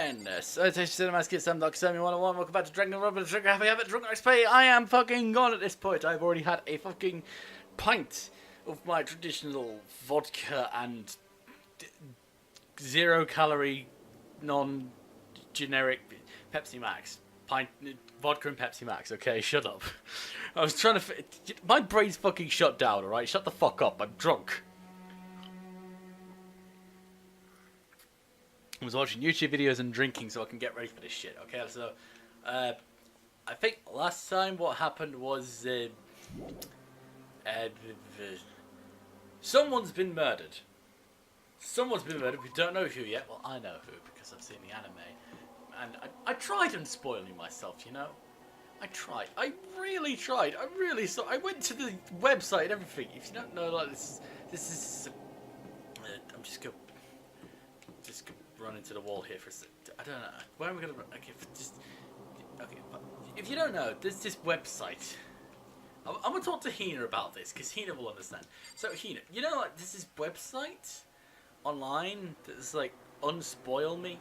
again. Citation Cinema's Kids, I'm Dr. Sammy 101. Welcome back to Danganronpa, Drunk Happy Habit, Drunk XP. I am fucking gone at this point. I've already had a fucking pint of my traditional vodka and 0-calorie, non-generic Pepsi Max. Vodka and Pepsi Max, okay, shut up. I was trying to... My brain's fucking shut down, alright? Shut the fuck up, I'm drunk. I was watching YouTube videos and drinking so I can get ready for this shit, okay? So, I think last time what happened was... someone's been murdered. Someone's been murdered. We don't know who yet. Well, I know who because I've seen the anime. And I tried unspoiling myself, you know? I tried. I really tried. I went to the website and everything. If you don't know, like, this is I'm just gonna run into the wall here for a second. I don't know. Where am I gonna run? Okay, okay. If you don't know, there's this website. I'm gonna talk to Hina about this because Hina will understand. So Hina, you know, like, there's this website online that's like Unspoil Me,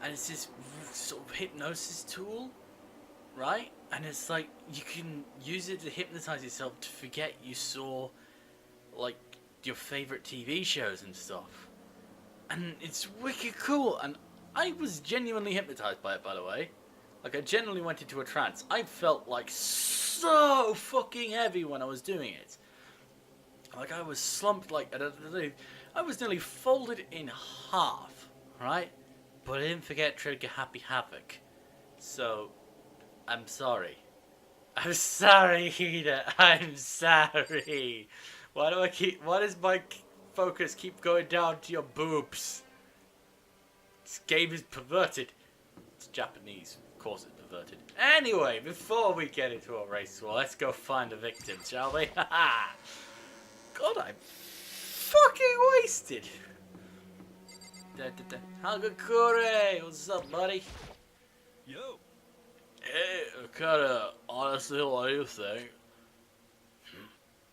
and it's this sort of hypnosis tool, right? And it's like you can use it to hypnotize yourself to forget you saw like your favorite TV shows and stuff. And it's wicked cool, and I was genuinely hypnotized by it, by the way. Like, I genuinely went into a trance. I felt like so fucking heavy when I was doing it. Like, I was slumped, like, I was nearly folded in half, right? But I didn't forget Trigger Happy Havoc. So, I'm sorry. I'm sorry, Hina. I'm sorry. Why does my focus keep going down to your boobs? This game is perverted. It's Japanese. Of course it's perverted. Anyway, before we get into a race war, let's go find a victim, shall we? God, I'm fucking wasted. Hagakure! What's up, buddy? Yo! Hey, kinda, honestly, what do you think?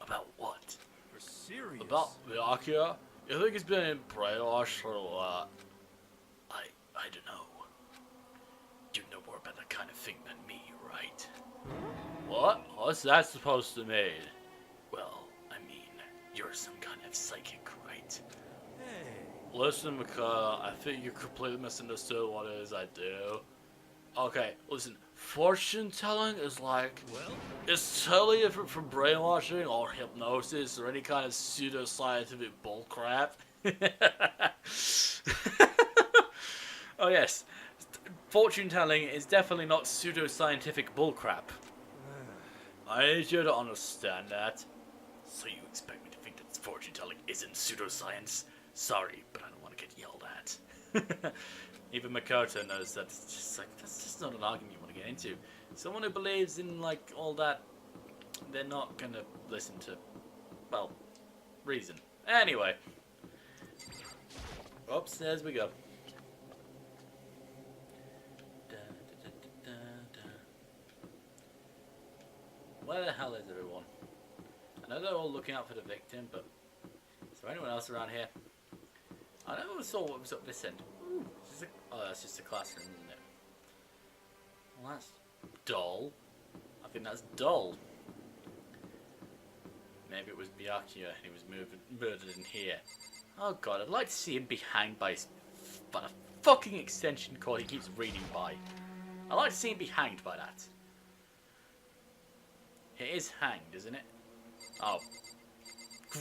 About what? We're serious. About Byakuya? You think he's been brainwashed or what? I don't know. You know more about that kind of thing than me, right? What? What's that supposed to mean? Well, I mean, you're some kind of psychic, right? Hey. Listen, Mikhail, I think you completely misunderstood what it is I do. Okay, listen, fortune telling is like... Well? It's totally different from brainwashing or hypnosis or any kind of pseudoscientific bullcrap. Oh yes, fortune telling is definitely not pseudoscientific bullcrap. I need you to understand that. So you expect me to think that fortune telling isn't pseudoscience? Sorry, but I don't want to get yelled at. Even Makoto knows that. It's just like, that's just not an argument you want to get into. Someone who believes in, like, all that, they're not gonna listen to, well, reason. Anyway. Upstairs we go. Where the hell is everyone? I know they're all looking out for the victim, but is there anyone else around here? I never saw what was up this end. Ooh, oh, that's just a classroom, isn't it? Well, that's dull. I think that's dull. Maybe it was Byakuya and he was murdered in here. Oh god, I'd like to see him be hanged by a fucking extension cord he keeps reading by. I'd like to see him be hanged by that. It is hanged, isn't it? Oh.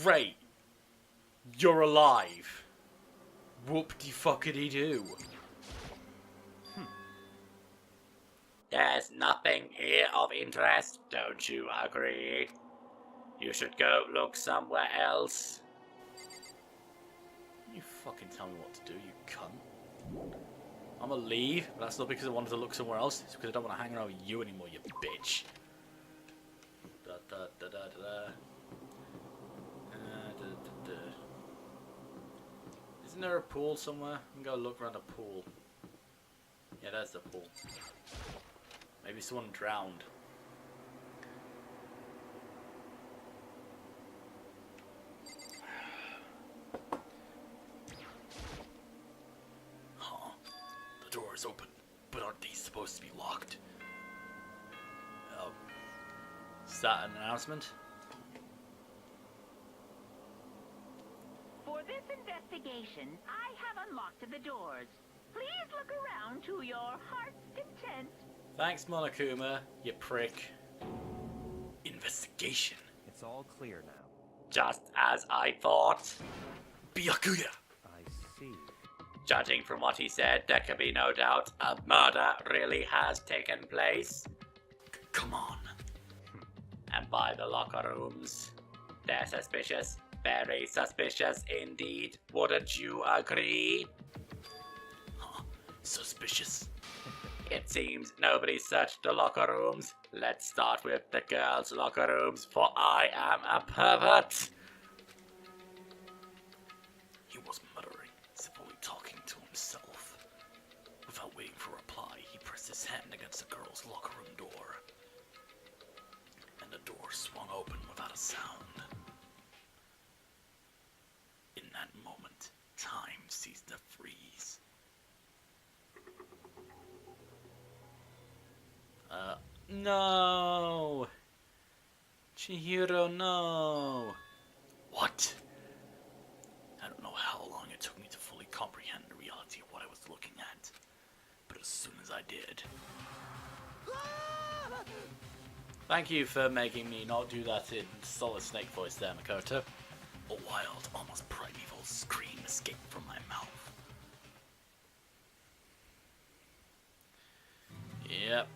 Great. You're alive. Whoop-de-fuckity-doo. There's nothing here of interest, don't you agree? You should go look somewhere else. You fucking tell me what to do, you cunt. I'm gonna leave, but that's not because I wanted to look somewhere else. It's because I don't want to hang around with you anymore, you bitch. Da da da da da. Isn't there a pool somewhere? I'm gonna go look around a pool. Yeah, there's the pool. Maybe someone drowned. Huh. The door doors open, but aren't they supposed to be locked? Is that an announcement? For this investigation, I have unlocked the doors. Please look around to your heart's content. Thanks, Monokuma, you prick. Investigation. It's all clear now. Just as I thought. Byakuya! I see. Judging from what he said, there can be no doubt a murder really has taken place. Come on. And by the locker rooms, they're suspicious. Very suspicious indeed. Wouldn't you agree? Huh? Suspicious? It seems nobody searched the locker rooms. Let's start with the girls' locker rooms, for I am a pervert. He was muttering, simply talking to himself. Without waiting for a reply, he pressed his hand against the girls' locker room door. And the door swung open without a sound. In that moment, time ceased to freeze. No! Chihiro, no! What? I don't know how long it took me to fully comprehend the reality of what I was looking at, but as soon as I did... Thank you for making me not do that in Solid Snake voice there, Makoto. A wild, almost primeval scream escaped from my mouth. Yep.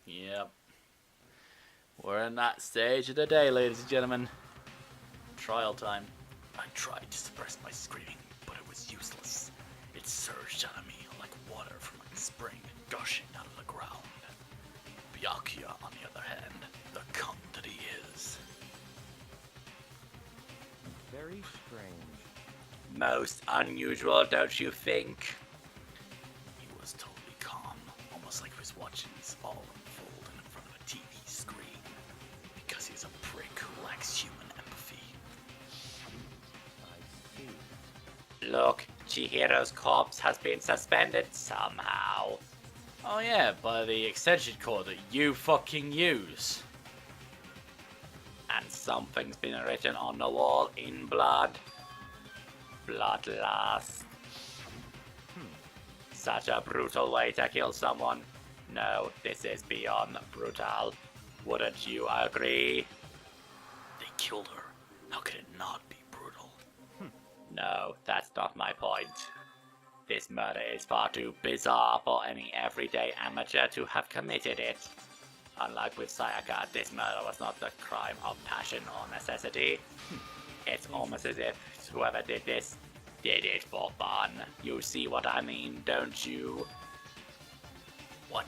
Yep. We're in that stage of the day, ladies and gentlemen. Trial time. I tried to suppress my screaming, but it was useless. It surged out of me like water from a spring gushing out of the ground. Byakuya, on the other hand, the cunt that he is. Very strange. Most unusual, don't you think? He was totally calm, almost like he was watching this all unfold in front of a TV screen. Because he's a prick who lacks human empathy. I see. Look, Chihiro's corpse has been suspended somehow. Oh yeah, by the extension cord that you fucking use. And something's been written on the wall in blood. Bloodlust. Such a brutal way to kill someone. No, this is beyond brutal. Wouldn't you agree? They killed her. How could it not be brutal? No, that's not my point. This murder is far too bizarre for any everyday amateur to have committed it. Unlike with Sayaka, this murder was not the crime of passion or necessity. It's almost as if whoever did this did it for fun. You see what I mean, don't you? What?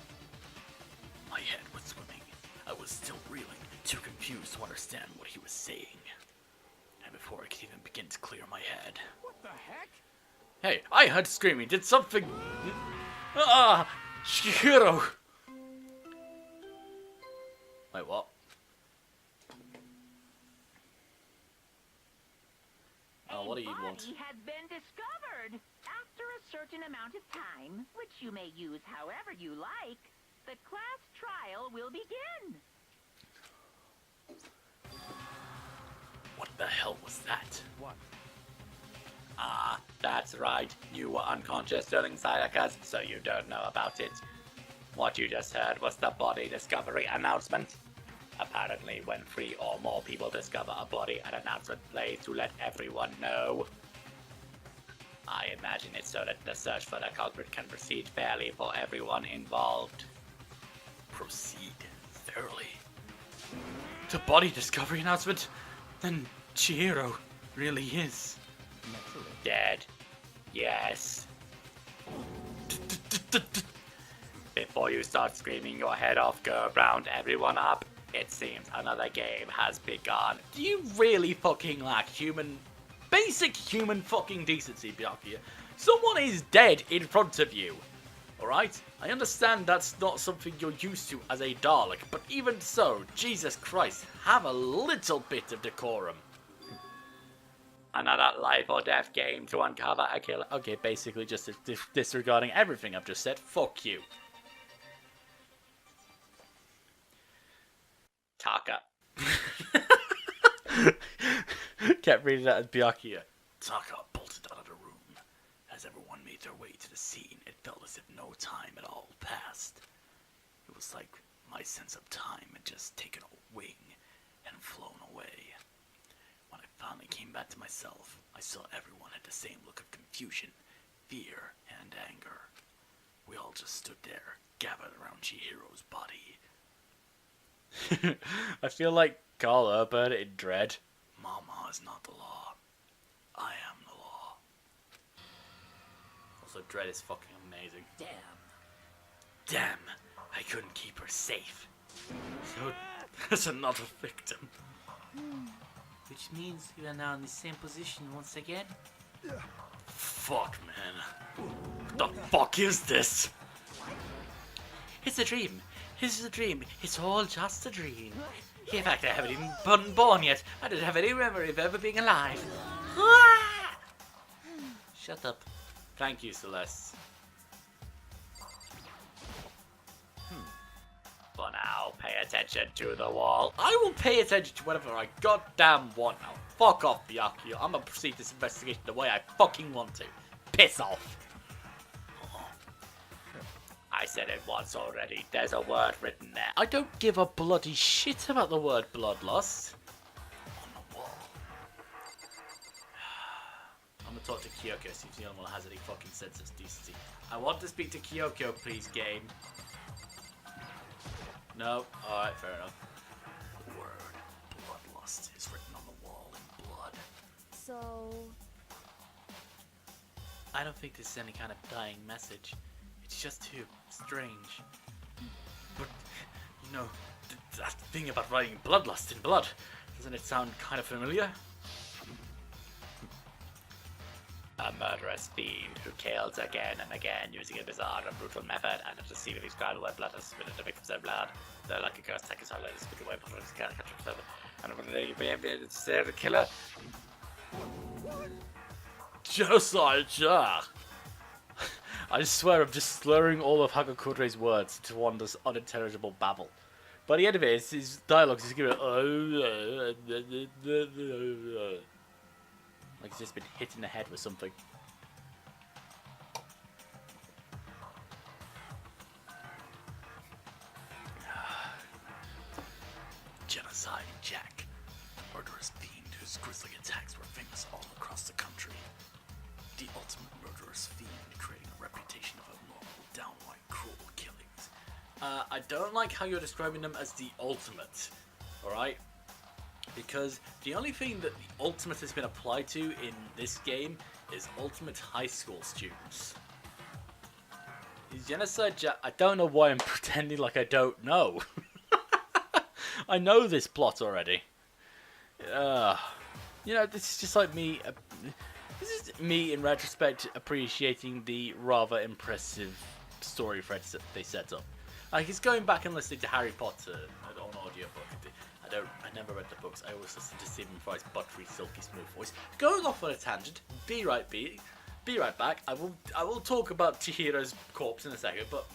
My head was swimming. I was still reeling, too confused to understand what he was saying. And before I could even begin to clear my head... What the heck? Hey, I heard screaming. Did something... Ah! Shihiro! Wait, what? Oh, what do you want? A body has been discovered. After a certain amount of time, which you may use however you like, the class trial will begin. What the hell was that? What? Ah, that's right. You were unconscious during Sayaka's, so you don't know about it. What you just heard was the body discovery announcement. Apparently, when 3 or more people discover a body, an announcement plays to let everyone know. I imagine it's so that the search for the culprit can proceed fairly for everyone involved. Proceed fairly? The body discovery announcement? Then Chihiro really is... dead. Yes. Before you start screaming your head off, go round everyone up. It seems another game has begun. Do you really fucking lack basic human fucking decency, Byakuya? Someone is dead in front of you. Alright? I understand that's not something you're used to as a Dalek, but even so, Jesus Christ, have a little bit of decorum. another life or death game to uncover a killer. Okay, basically just disregarding everything I've just said. Fuck you. Taka. Kept reading that as Byakuya. Taka bolted out of the room. As everyone made their way to the scene, it felt as if no time at all passed. It was like my sense of time had just taken a wing and flown away. When I finally came back to myself, I saw everyone had the same look of confusion, fear, and anger. We all just stood there, gathered around Chihiro's body. I feel like Carl Urban in Dread. Mama is not the law. I am the law. Also, Dread is fucking amazing. Damn, I couldn't keep her safe. So, there's another victim. Which means you are now in the same position once again. Fuck, man. What the fuck is this? It's a dream. This is a dream. It's all just a dream. In fact, I haven't even been born yet. I don't have any memory of ever being alive. Shut up. Thank you, Celeste. For now, pay attention to the wall. I will pay attention to whatever I goddamn want now. Fuck off, Byakuya. I'm gonna proceed this investigation the way I fucking want to. Piss off. I said it once already. There's a word written there. I don't give a bloody shit about the word bloodlust. On the wall. I'm gonna talk to Kyoko, see if the only one has any fucking sense of decency. I want to speak to Kyoko, please, game. No? Alright, fair enough. The word bloodlust is written on the wall in blood. So, I don't think this is any kind of dying message. It's just too strange. But, you know, that thing about writing bloodlust in blood, doesn't it sound kind of familiar? A murderous fiend who kills again and again using a bizarre and brutal method, and after seeing his crowd where blood has spilled into victims' own blood, they're like a curse, take his whole latest speak away from his character, and when they be able to say the killer. Genocide, yeah. I swear I'm just slurring all of Hagakure's words into one this unintelligible babble. By the end of it, his dialogue is giving like he's just been hit in the head with something. Genocide Jack, a murderous fiend whose grisly attacks were famous all across the country. The ultimate murderous fiend, creating a reputation of abnormal, downright cruel killings. I don't like how you're describing them as the ultimate, alright? Because the only thing that the ultimate has been applied to in this game is ultimate high school students. Genocide Jack, I don't know why I'm pretending like I don't know. I know this plot already. You know, this is just like me. This is me, in retrospect, appreciating the rather impressive story threads that they set up. Like, it's going back and listening to Harry Potter on audiobook. I never read the books. I always listen to Stephen Fry's buttery, silky smooth voice. Going off on a tangent. Be right back. I will talk about Chihiro's corpse in a second, but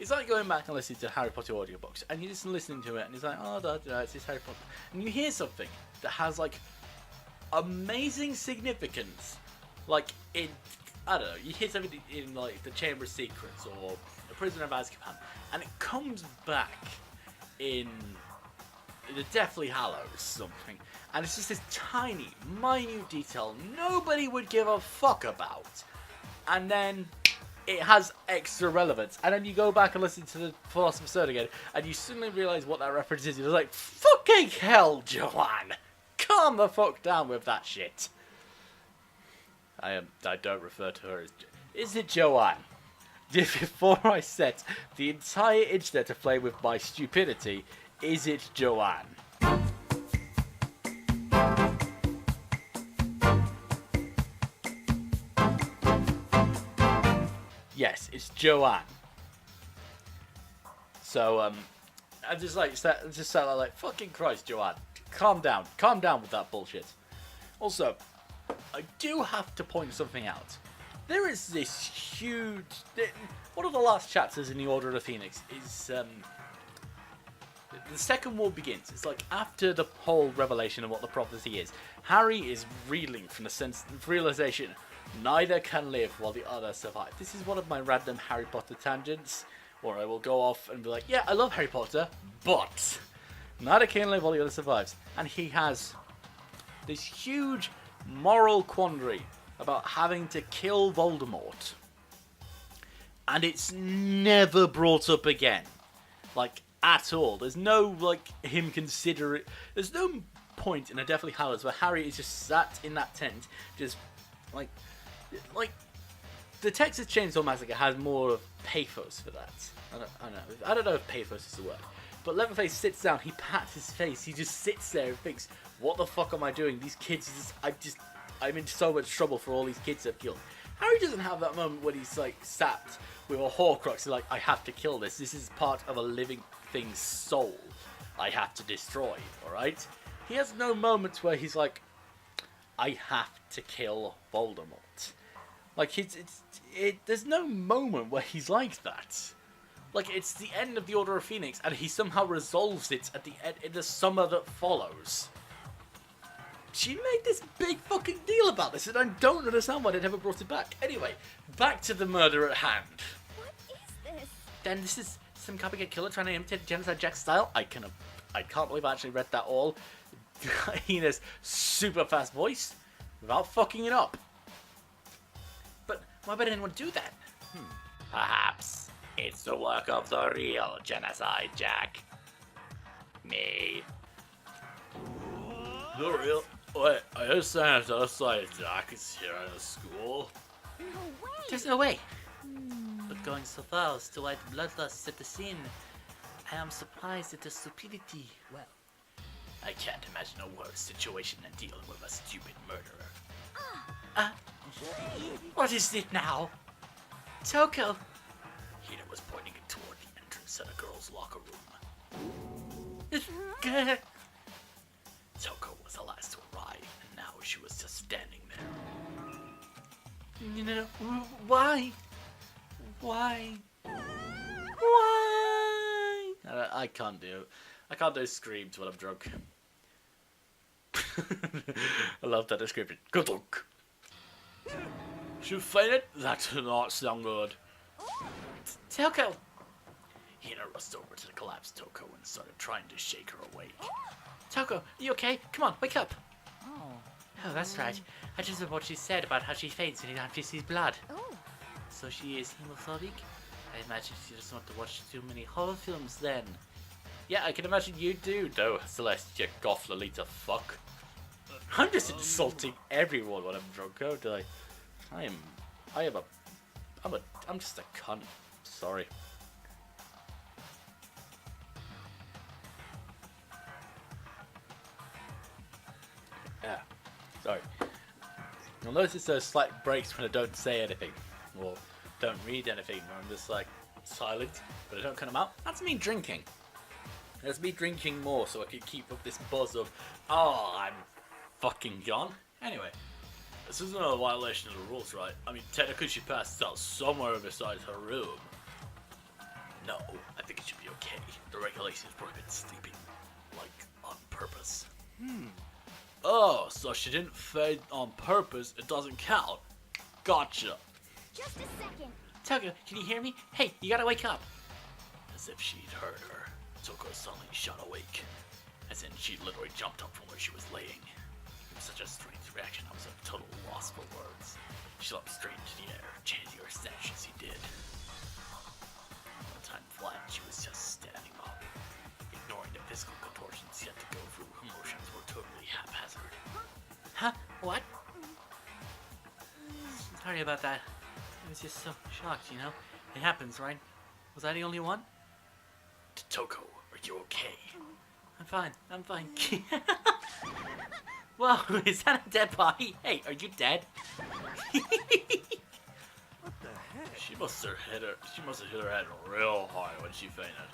it's like going back and listening to Harry Potter audiobooks, and you're just listening to it, and it's like, oh, it's this Harry Potter, and you hear something that has like amazing significance, like in, I don't know, you hear something in like the Chamber of Secrets or The Prisoner of Azkaban, and it comes back in the Deathly Hallows something, and it's just this tiny, minute detail nobody would give a fuck about, and then it has extra relevance, and then you go back and listen to the Philosopher's Stone again, and you suddenly realise what that reference is. You're like, fucking hell, Joanne! Calm the fuck down with that shit. I don't refer to her as... Is it Joanne? Before I set the entire internet aflame with my stupidity, is it Joanne? Yes, it's Joanne. So, I just sat there like, fucking Christ, Joanne, calm down with that bullshit. Also, I do have to point something out. There is this huge... One of the last chapters in the Order of the Phoenix is... the second war begins. It's like after the whole revelation of what the prophecy is. Harry is reeling from the sense of realization neither can live while the other survive. This is one of my random Harry Potter tangents, where I will go off and be like, yeah, I love Harry Potter, but neither can live while the other survives. And he has this huge moral quandary about having to kill Voldemort. And it's never brought up again. Like, at all. There's no, like, him consider it. There's no point in A Deathly Hallows where Harry is just sat in that tent, just, like, the Texas Chainsaw Massacre has more of pathos for that. I don't know if pathos is the word. But Leatherface sits down, he pats his face, he just sits there and thinks, what the fuck am I doing? These kids, I'm in so much trouble for all these kids I've killed. Harry doesn't have that moment when he's, like, sat with a Horcrux and like, I have to kill this. This is part of a living thing's soul I have to destroy, alright? He has no moments where he's like, I have to kill Voldemort. Like, there's no moment where he's like that. Like, it's the end of the Order of Phoenix, and he somehow resolves it at the end in the summer that follows. She made this big fucking deal about this, and I don't understand why they never brought it back. Anyway, back to the murder at hand. What is this? Then this is some copycat killer trying to imitate Genocide Jack's style. I can't believe I actually read that all in his super fast voice without fucking it up. But why would anyone do that? Perhaps it's the work of the real Genocide Jack. Me. The real... Wait, I understand Genocide Jack is here in the school. No way. There's no way. But going so far as to light bloodlust at the scene, I am surprised at the stupidity. Well, I can't imagine a worse situation than dealing with a stupid murderer. What is it now? Toko! Hina was pointing it toward the entrance to the girls' locker room. Toko was the last to arrive, and now she was just standing there. You know, why? Why? I can't do screams when I'm drunk. I love that description. Good luck. She fainted? That did not sound good. Toko! Hina rushed over to the collapsed Toko and started trying to shake her awake. Toko, you okay? Come on, wake up! Oh, that's right. I just heard what she said about how she faints when she sees blood. Oh. So she is hemophobic? I imagine she doesn't want to watch too many horror films then. Yeah, I can imagine you do, though, Celeste, you goth Lolita fuck. I'm just insulting everyone when I'm drunk, aren't I? I'm just a cunt. Sorry. Yeah, sorry. You'll notice those slight breaks when I don't say anything, or don't read anything, where I'm just like silent, but I don't cut them out. That's me drinking. That's me drinking more so I can keep up this buzz of, oh, I'm fucking gone. Anyway, this isn't a violation of the rules, right? I mean, technically she passed out somewhere besides her room. No, I think it should be okay. The regulations prohibit sleeping, like, on purpose. Oh, so she didn't faint on purpose, it doesn't count. Gotcha. Just a second. Toko, can you hear me? Hey, you gotta wake up. As if she'd heard her, Toko suddenly shot awake. As in, she literally jumped up from where she was laying. It was such a strange reaction, I was at a total loss for words. She leapt straight into the air, chanting her snatch as he did. One time flat, she was just standing up, ignoring the physical contortions she had to go through. Her motions were totally haphazard. Huh? What? Sorry about that. I was just so shocked, you know? It happens, right? Was I the only one? Toko, are you okay? I'm fine. I'm fine. Whoa, is that a dead body? Hey, are you dead? What the heck? She must have hit her head real hard when she fainted.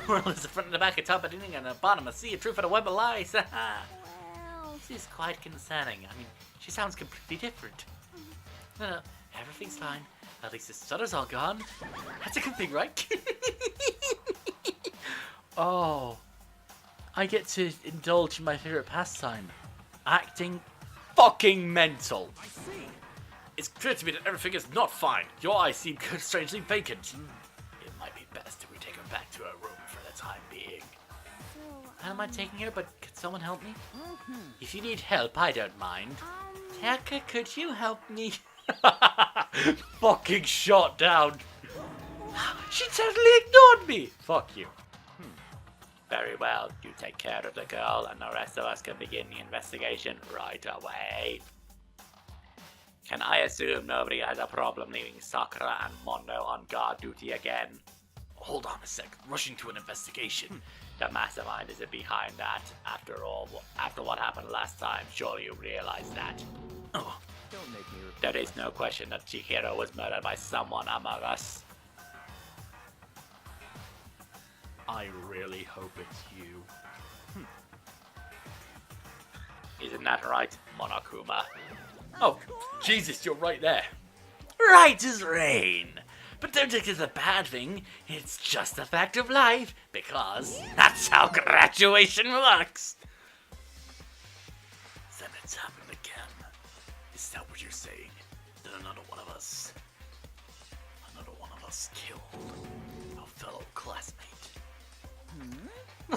Well, there's the front and the back, a top, a beginning, and a bottom, a sea, a truth, and a web of lies. Well. is quite concerning. I mean, she sounds completely different. No, everything's fine. At least the stutter's all gone. That's a good thing, right? Oh, I get to indulge in my favorite pastime. Acting fucking mental. I see. It's clear to me that everything is not fine. Your eyes seem strangely vacant. It might be best if we take her back to her room for the time being. I don't mind taking her, but could someone help me? If you need help, I don't mind. Taka, could you help me? Fucking shot down. She totally ignored me. Fuck you. Very well. You take care of the girl, and the rest of us can begin the investigation right away. Can I assume nobody has a problem leaving Sakura and Mondo on guard duty again? Hold on a sec. Rushing to an investigation. The mastermind isn't behind that. After all, after what happened last time, surely you realize that. Oh. Don't make me repeat. There is no question that Chihiro was murdered by someone among us. I really hope it's you. Isn't that right, Monokuma? Oh, Jesus, you're right there. Right as rain. But don't take it as a bad thing. It's just a fact of life, because that's how graduation works. Then it's happened again. Is that what you're saying? That another one of us killed a fellow classmate?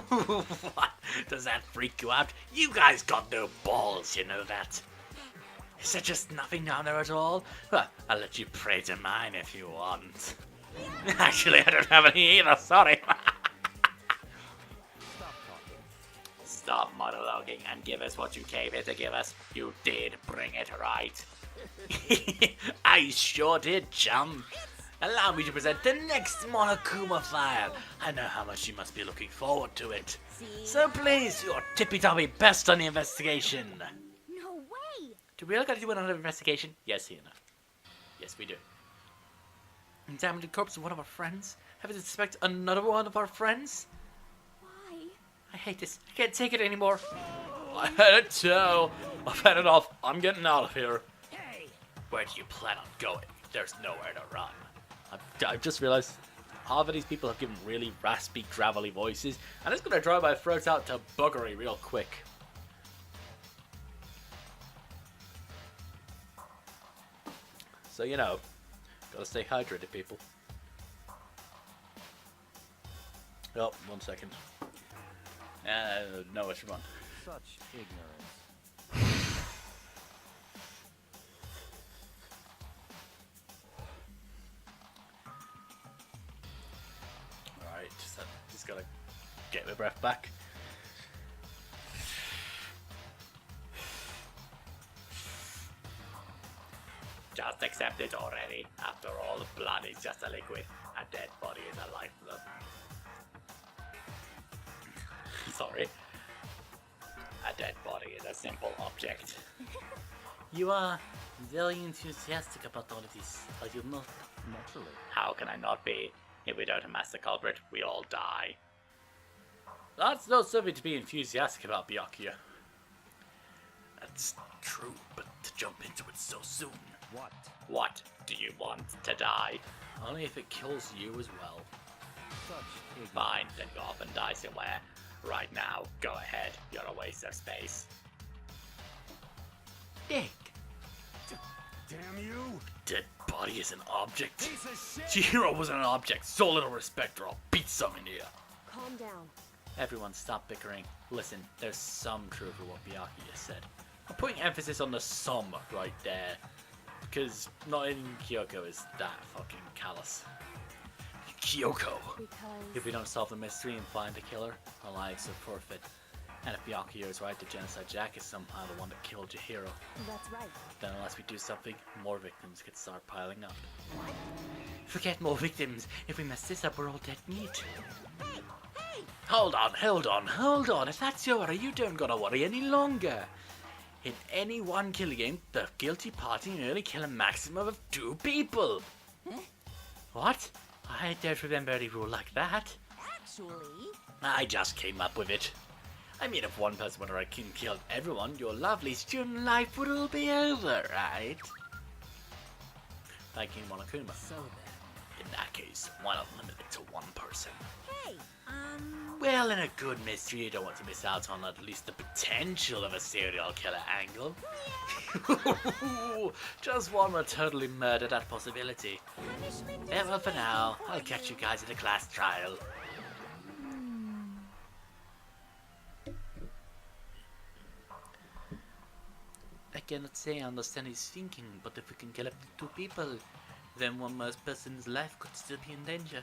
What? Does that freak you out? You guys got no balls, you know that. Is there just nothing down there at all? Well, I'll let you pray to mine if you want. Actually, I don't have any either, sorry. Stop talking. Stop monologuing and give us what you came here to give us. You did bring it, right? I sure did, chum. Allow me to present the next Monokuma file. I know how much you must be looking forward to it. So please, do your tippy-toppy best on the investigation. No way! Do we all got to do another investigation? Yes, Hina. Yes, we do. Examine the corpse of one of our friends? Have to suspect another one of our friends? Why? I hate this. I can't take it anymore. I had it too. I've had it off. I'm getting out of here. Hey! Where do you plan on going? There's nowhere to run. I've just realized half of these people have given really raspy, gravelly voices, and it's going to dry my throat out to buggery real quick. So, you know, gotta stay hydrated, people. Oh, 1 second. No, it's wrong. Such ignorance. Alright, just gotta get my breath back. Just accept it already. After all, blood is just a liquid. A dead body is a lifeblood. Sorry. A dead body is a simple object. You are very enthusiastic about all of this, are you not? Naturally. How can I not be? If we don't amass the culprit, we all die. That's not something to be enthusiastic about, Byakuya. That's true, but to jump into it so soon. What? What? Do you want to die? Only if it kills you as well. Such ignorance. Fine, then go off and die somewhere. Right now, go ahead. You're a waste of space. Dick. Damn you! Dead body is an object. Piece of shit! Chihiro was an object. So little respect or I'll beat some in here. Calm down. Everyone stop bickering. Listen, there's some truth to what Byakuya said. I'm putting emphasis on the some right there. Because not in Kyoko is that fucking callous. Kyoko! Because... If we don't solve the mystery and find the killer, our lives are forfeit. And if Byakuya is right, the Genocide Jack is somehow the one that killed Chihiro. That's right. Then unless we do something, more victims could start piling up. Forget more victims. If we mess this up, we're all dead meat. Hey! Hey! Hold on. If that's your worry, you don't gotta worry any longer. In any one killing game, the guilty party can only kill a maximum of 2 people. Huh? What? I don't remember any rule like that. Actually... I just came up with it. I mean, if one person went around and killed everyone, your lovely student life would all be over, right? Thank you, Monokuma. So then, In that case, why not limit it to one person? Hey, Well, in a good mystery, you don't want to miss out on at least the potential of a serial killer angle. Just one more totally murder that possibility. punishment Yeah, well, for is now, waiting I'll for catch you you. guys at the class trial. I cannot say I understand his thinking, but if we can kill up to 2 people, then one more person's life could still be in danger.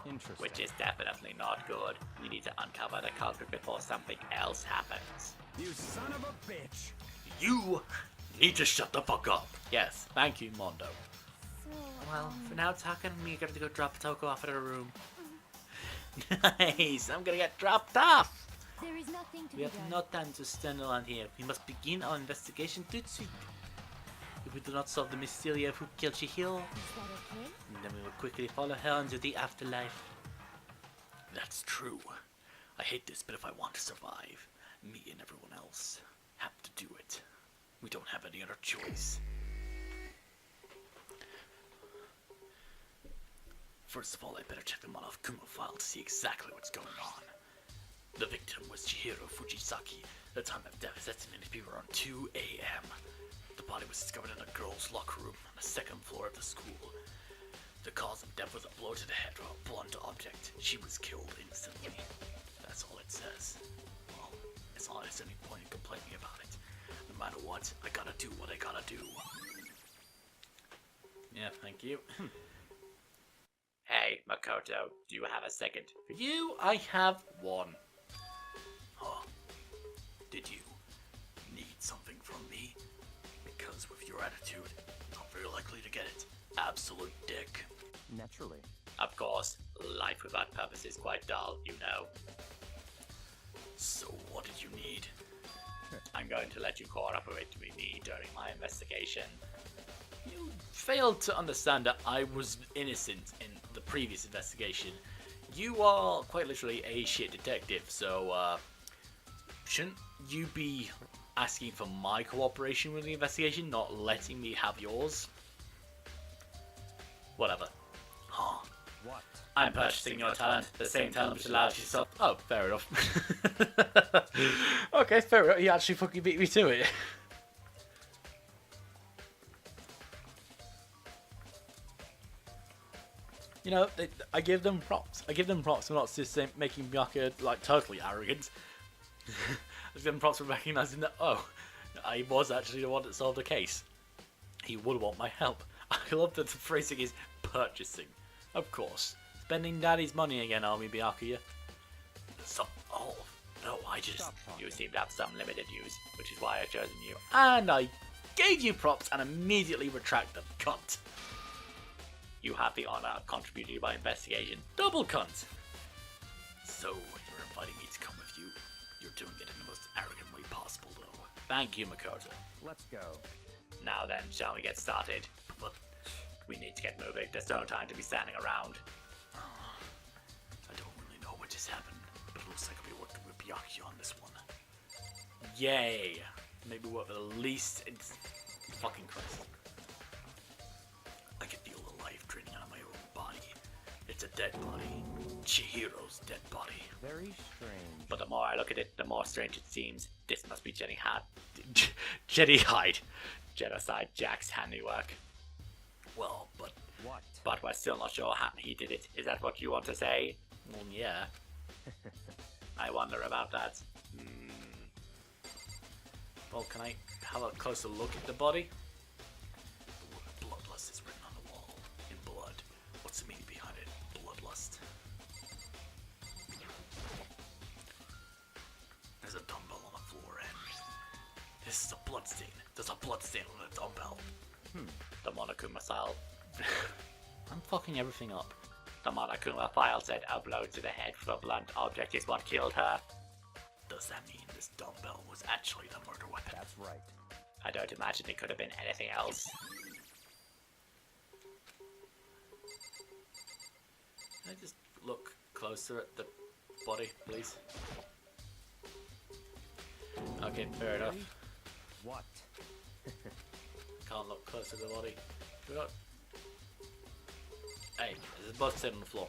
interesting. Which is definitely not good. You need to uncover the culprit before something else happens. You son of a bitch! You need to shut the fuck up. Yes, thank you, Mondo. So, Well, for now, Taka and me are gonna go drop Toko off at her room. Nice, I'm gonna get dropped off. there is nothing to We be have done. no time to stand around here. We must begin our investigation this week. If we do not solve the mystery of who killed Chihiro, Is that okay? then we will quickly follow her into the afterlife. That's true. I hate this, but if I want to survive, me and everyone else have to do it. We don't have any other choice. First of all, I better check the Monokuma file to see exactly what's going on. The victim was Chihiro Fujisaki. The time of death is estimated to be around 2 a.m. The body was discovered in a girl's locker room on the 2nd floor of the school. The cause of death was a blow to the head or a blunt object. She was killed instantly. That's all it says. Well, it's not there's any point in complaining about it. No matter what, I gotta do what I gotta do. Yeah, thank you. Hey, Makoto, do you have a second? For you, I have one. Oh, did you need something from me? Because with your attitude, not very likely to get it. Absolute dick. Naturally. Of course, life without purpose is quite dull, you know. So what did you need? I'm going to let you cooperate with me during my investigation. You failed to understand that I was innocent in the previous investigation. You are quite literally a shit detective, so shouldn't you be asking for my cooperation with the investigation, not letting me have yours? Whatever. Huh. What? I'm purchasing your talent, the same talent which allows you to self. Oh, fair enough. Okay, fair enough. He actually fucking beat me to it. You know, I give them props. I give them props for not just saying, making Miyaka like totally arrogant. I give them props for recognizing that, oh, I was actually the one that solved the case. He would want my help. I love that the phrasing is purchasing. Of course. Spending daddy's money again, Army Byakuya. So, oh, no, I just... Stop talking. You seem to have some limited use, which is why I've chosen you. And I gave you props and immediately retract them, cunt. You have the honor of contributing to my investigation. Double cunt! So, you're inviting me to come with you. You're doing it in the most arrogant way possible, though. Thank you, Makoto. Let's go. Now then, shall we get started? But we need to get moving. There's no time to be standing around. I don't really know what just happened, but it looks like I'll be working with Byakuya on this one. Yay! Maybe work with the least... Fucking Christ. I can feel the life draining out of my own body. It's a dead body. Chihiro's dead body. Very strange. But the more I look at it, the more strange it seems. This must be Jenny Hyde. Genocide Jack's handiwork. Well, What? but we're still not sure how he did it. Is that what you want to say? Well, yeah. I wonder about that. Well, can I have a closer look at the body? The word bloodlust is written on the wall. In blood. What's the meaning behind it? Bloodlust. There's a dumbbell on the floor and... This is a bloodstain. There's a bloodstain on the dumbbell. The Monokuma file. I'm fucking everything up. The Monokuma file said a blow to the head from a blunt object is what killed her. Does that mean this dumbbell was actually the murder weapon? That's right. I don't imagine it could have been anything else. Can I just look closer at the body, please? Okay, fair enough. What? Can't look close to the body. We got... Hey, there's a blood stain on the floor.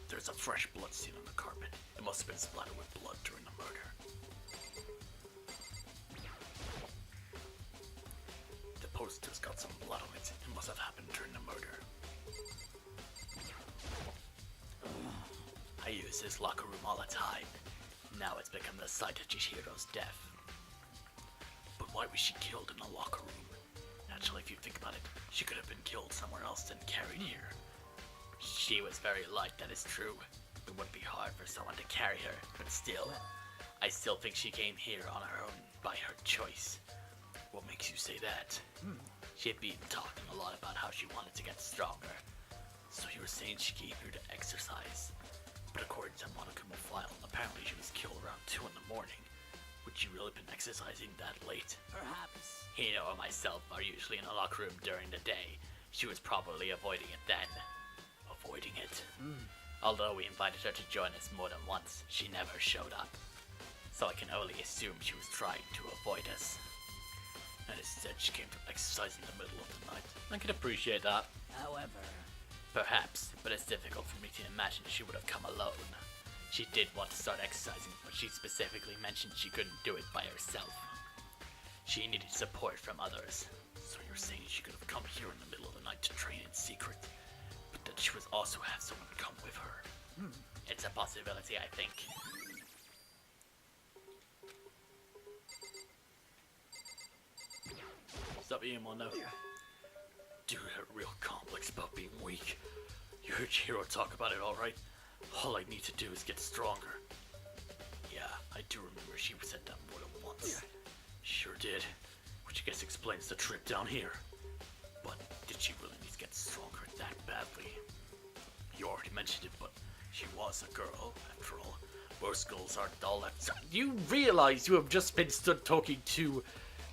There's a fresh blood stain on the carpet. It must have been splattered with blood during the murder. The poster's got some blood on it. It must have happened during the murder. I use this locker room all the time. Now it's become the site of Chihiro's death. But why was she killed in a locker room? Actually, if you think about it, she could have been killed somewhere else than carried here. She was very light, that is true. It would be hard for someone to carry her, but still, I still think she came here on her own by her choice. What makes you say that? She had been talking a lot about how she wanted to get stronger. So you were saying she came here to exercise. But according to Monokuma file, apparently she was killed around 2 in the morning. Would she really been exercising that late? Perhaps. Hino and myself are usually in the locker room during the day. She was probably avoiding it then. Avoiding it. Although we invited her to join us more than once, she never showed up. So I can only assume she was trying to avoid us. And instead she came to exercise in the middle of the night. I can appreciate that. However, Perhaps, but it's difficult for me to imagine she would have come alone. She did want to start exercising, but she specifically mentioned she couldn't do it by herself. She needed support from others. So you're saying she could have come here in the middle of the night to train in secret, but that she was also have someone come with her. It's a possibility, I think. Stop eating one now. Dude had a real complex about being weak. You heard Chihiro talk about it, alright? All I need to do is get stronger. Yeah, I do remember she said that more than once. Sure did. Which I guess explains the trip down here. But did she really need to get stronger that badly? You already mentioned it, but she was a girl, after all. Most girls aren't all that. You realize you have just been stood talking to,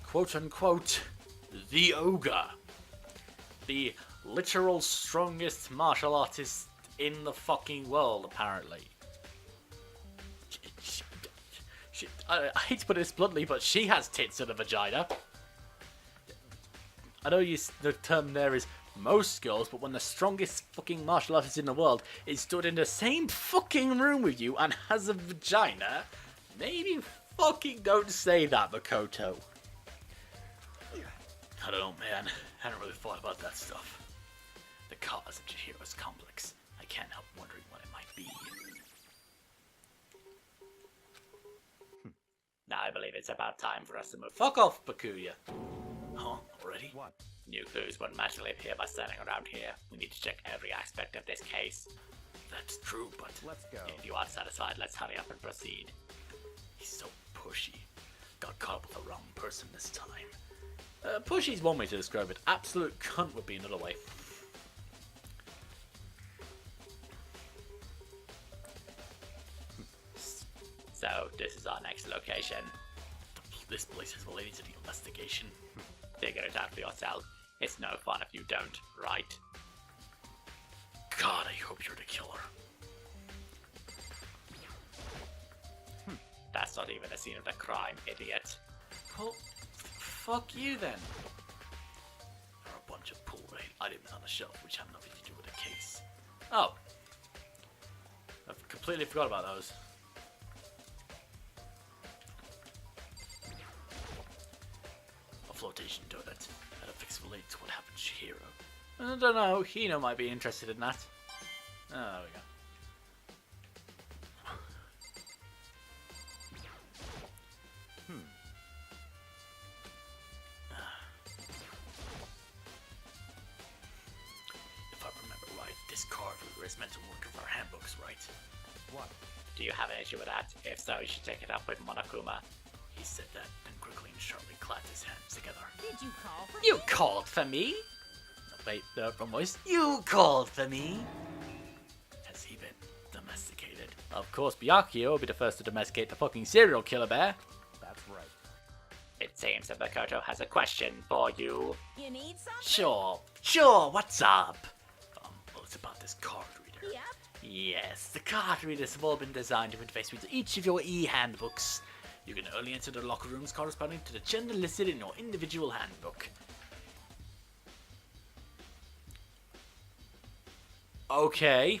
quote unquote, the ogre. The literal strongest martial artist in the fucking world, apparently. I hate to put this bluntly, but she has tits and a vagina. I know the term there is most girls, but when the strongest fucking martial artist in the world is stood in the same fucking room with you and has a vagina, maybe fucking don't say that, Makoto. I don't know, man. I hadn't really thought about that stuff. The cause of Chihiro's complex. I can't help wondering what it might be. Now I believe it's about time for us to move. Fuck off, Bakuya. Huh? Already? What? New clues won't magically appear by standing around here. We need to check every aspect of this case. That's true, but Let's go. if you are satisfied, let's hurry up and proceed. He's so pushy. Got caught up with the wrong person this time. Pushy's one way to describe it. Absolute cunt would be another way. So, this is our next location. This place is related to the investigation. Figure it out for yourself. It's no fun if you don't, right? God, I hope you're the killer. That's not even the scene of the crime, idiot. Well, fuck you then. There are a bunch of pool-related items on the shelf which have nothing to do with the case. Oh. I've completely forgot about those. A flotation donut. That affix related to what happened to Chihiro. I don't know. Hino might be interested in that. Oh, there we go. If I remember right, this card reader is meant to work with our handbooks, right? What? Do you have an issue with that? If so, you should take it up with Monokuma. He said that, then quickly and sharply clapped his hands together. did you call for You me? called for me? Wait, wrong voice. You called for me? Has he been domesticated? Of course, Byakuya will be the first to domesticate the fucking serial killer bear. That's right. It seems that Makoto has a question for you. You need something? Sure, what's up? Well, it's about this card reader. Yep. Yes, the card readers have all been designed to interface with each of your e-handbooks. You can only enter the locker rooms corresponding to the gender listed in your individual handbook. Okay.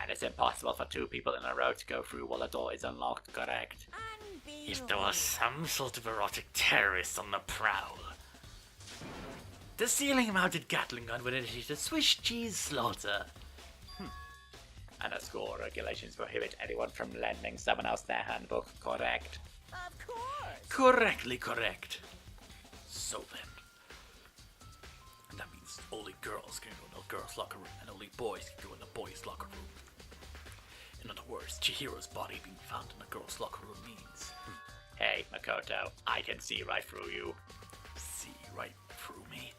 And it's impossible for two people in a row to go through while the door is unlocked, correct? If there was some sort of erotic terrorist on the prowl. The ceiling-mounted Gatling gun would initiate a Swiss cheese slaughter. And the school regulations prohibit anyone from lending someone else their handbook, correct? Of course. Correctly correct. So then. That means only girls can go in the girls' locker room, and only boys can go in the boys' locker room. In other words, Chihiro's body being found in the girls' locker room means... Hey, Makoto, I can see right through you. See right through me?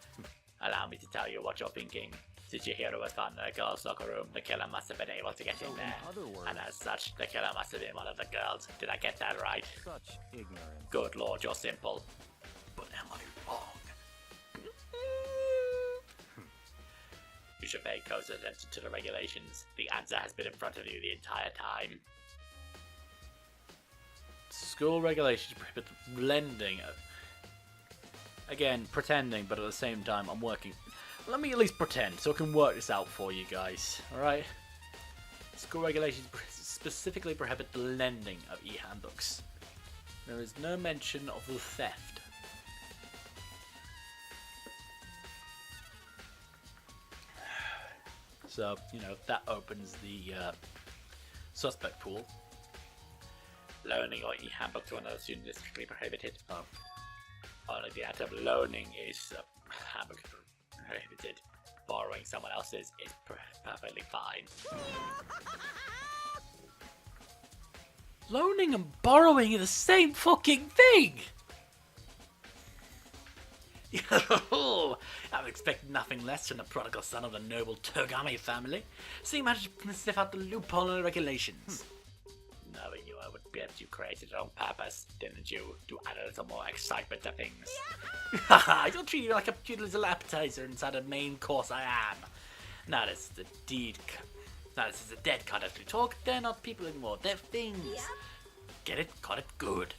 Allow me to tell you what you're thinking. Since Chihiro was found in the girls' locker room, the killer must have been able to get in there. other words- And as such, the killer must have been one of the girls. Did I get that right? Such ignorance. Good lord, you're simple. But am I wrong? You should pay close attention to the regulations. The answer has been in front of you the entire time. School regulations prohibit lending. Again, pretending, but at the same time, I'm working. Let me at least pretend so I can work this out for you guys. Alright? School regulations specifically prohibit the lending of e-handbooks. There is no mention of the theft. So, you know, that opens the suspect pool. Loaning or e-handbook to another student is strictly prohibited. Only the act of loaning is handbook prohibited. Borrowing someone else's is perfectly fine. Loaning and borrowing are the same fucking thing! I'm expecting nothing less from the prodigal son of the noble Togami family, so you managed to sniff out the loophole in the regulations. Knowing you, I would bet you created it on purpose, didn't you? To add a little more excitement to things. Haha, you're treating me like a cute little appetizer inside a main course I am. Now this is the deed. Now this is a dead cut as we talk. They're not people anymore, they're things. Get it? Got it? Good.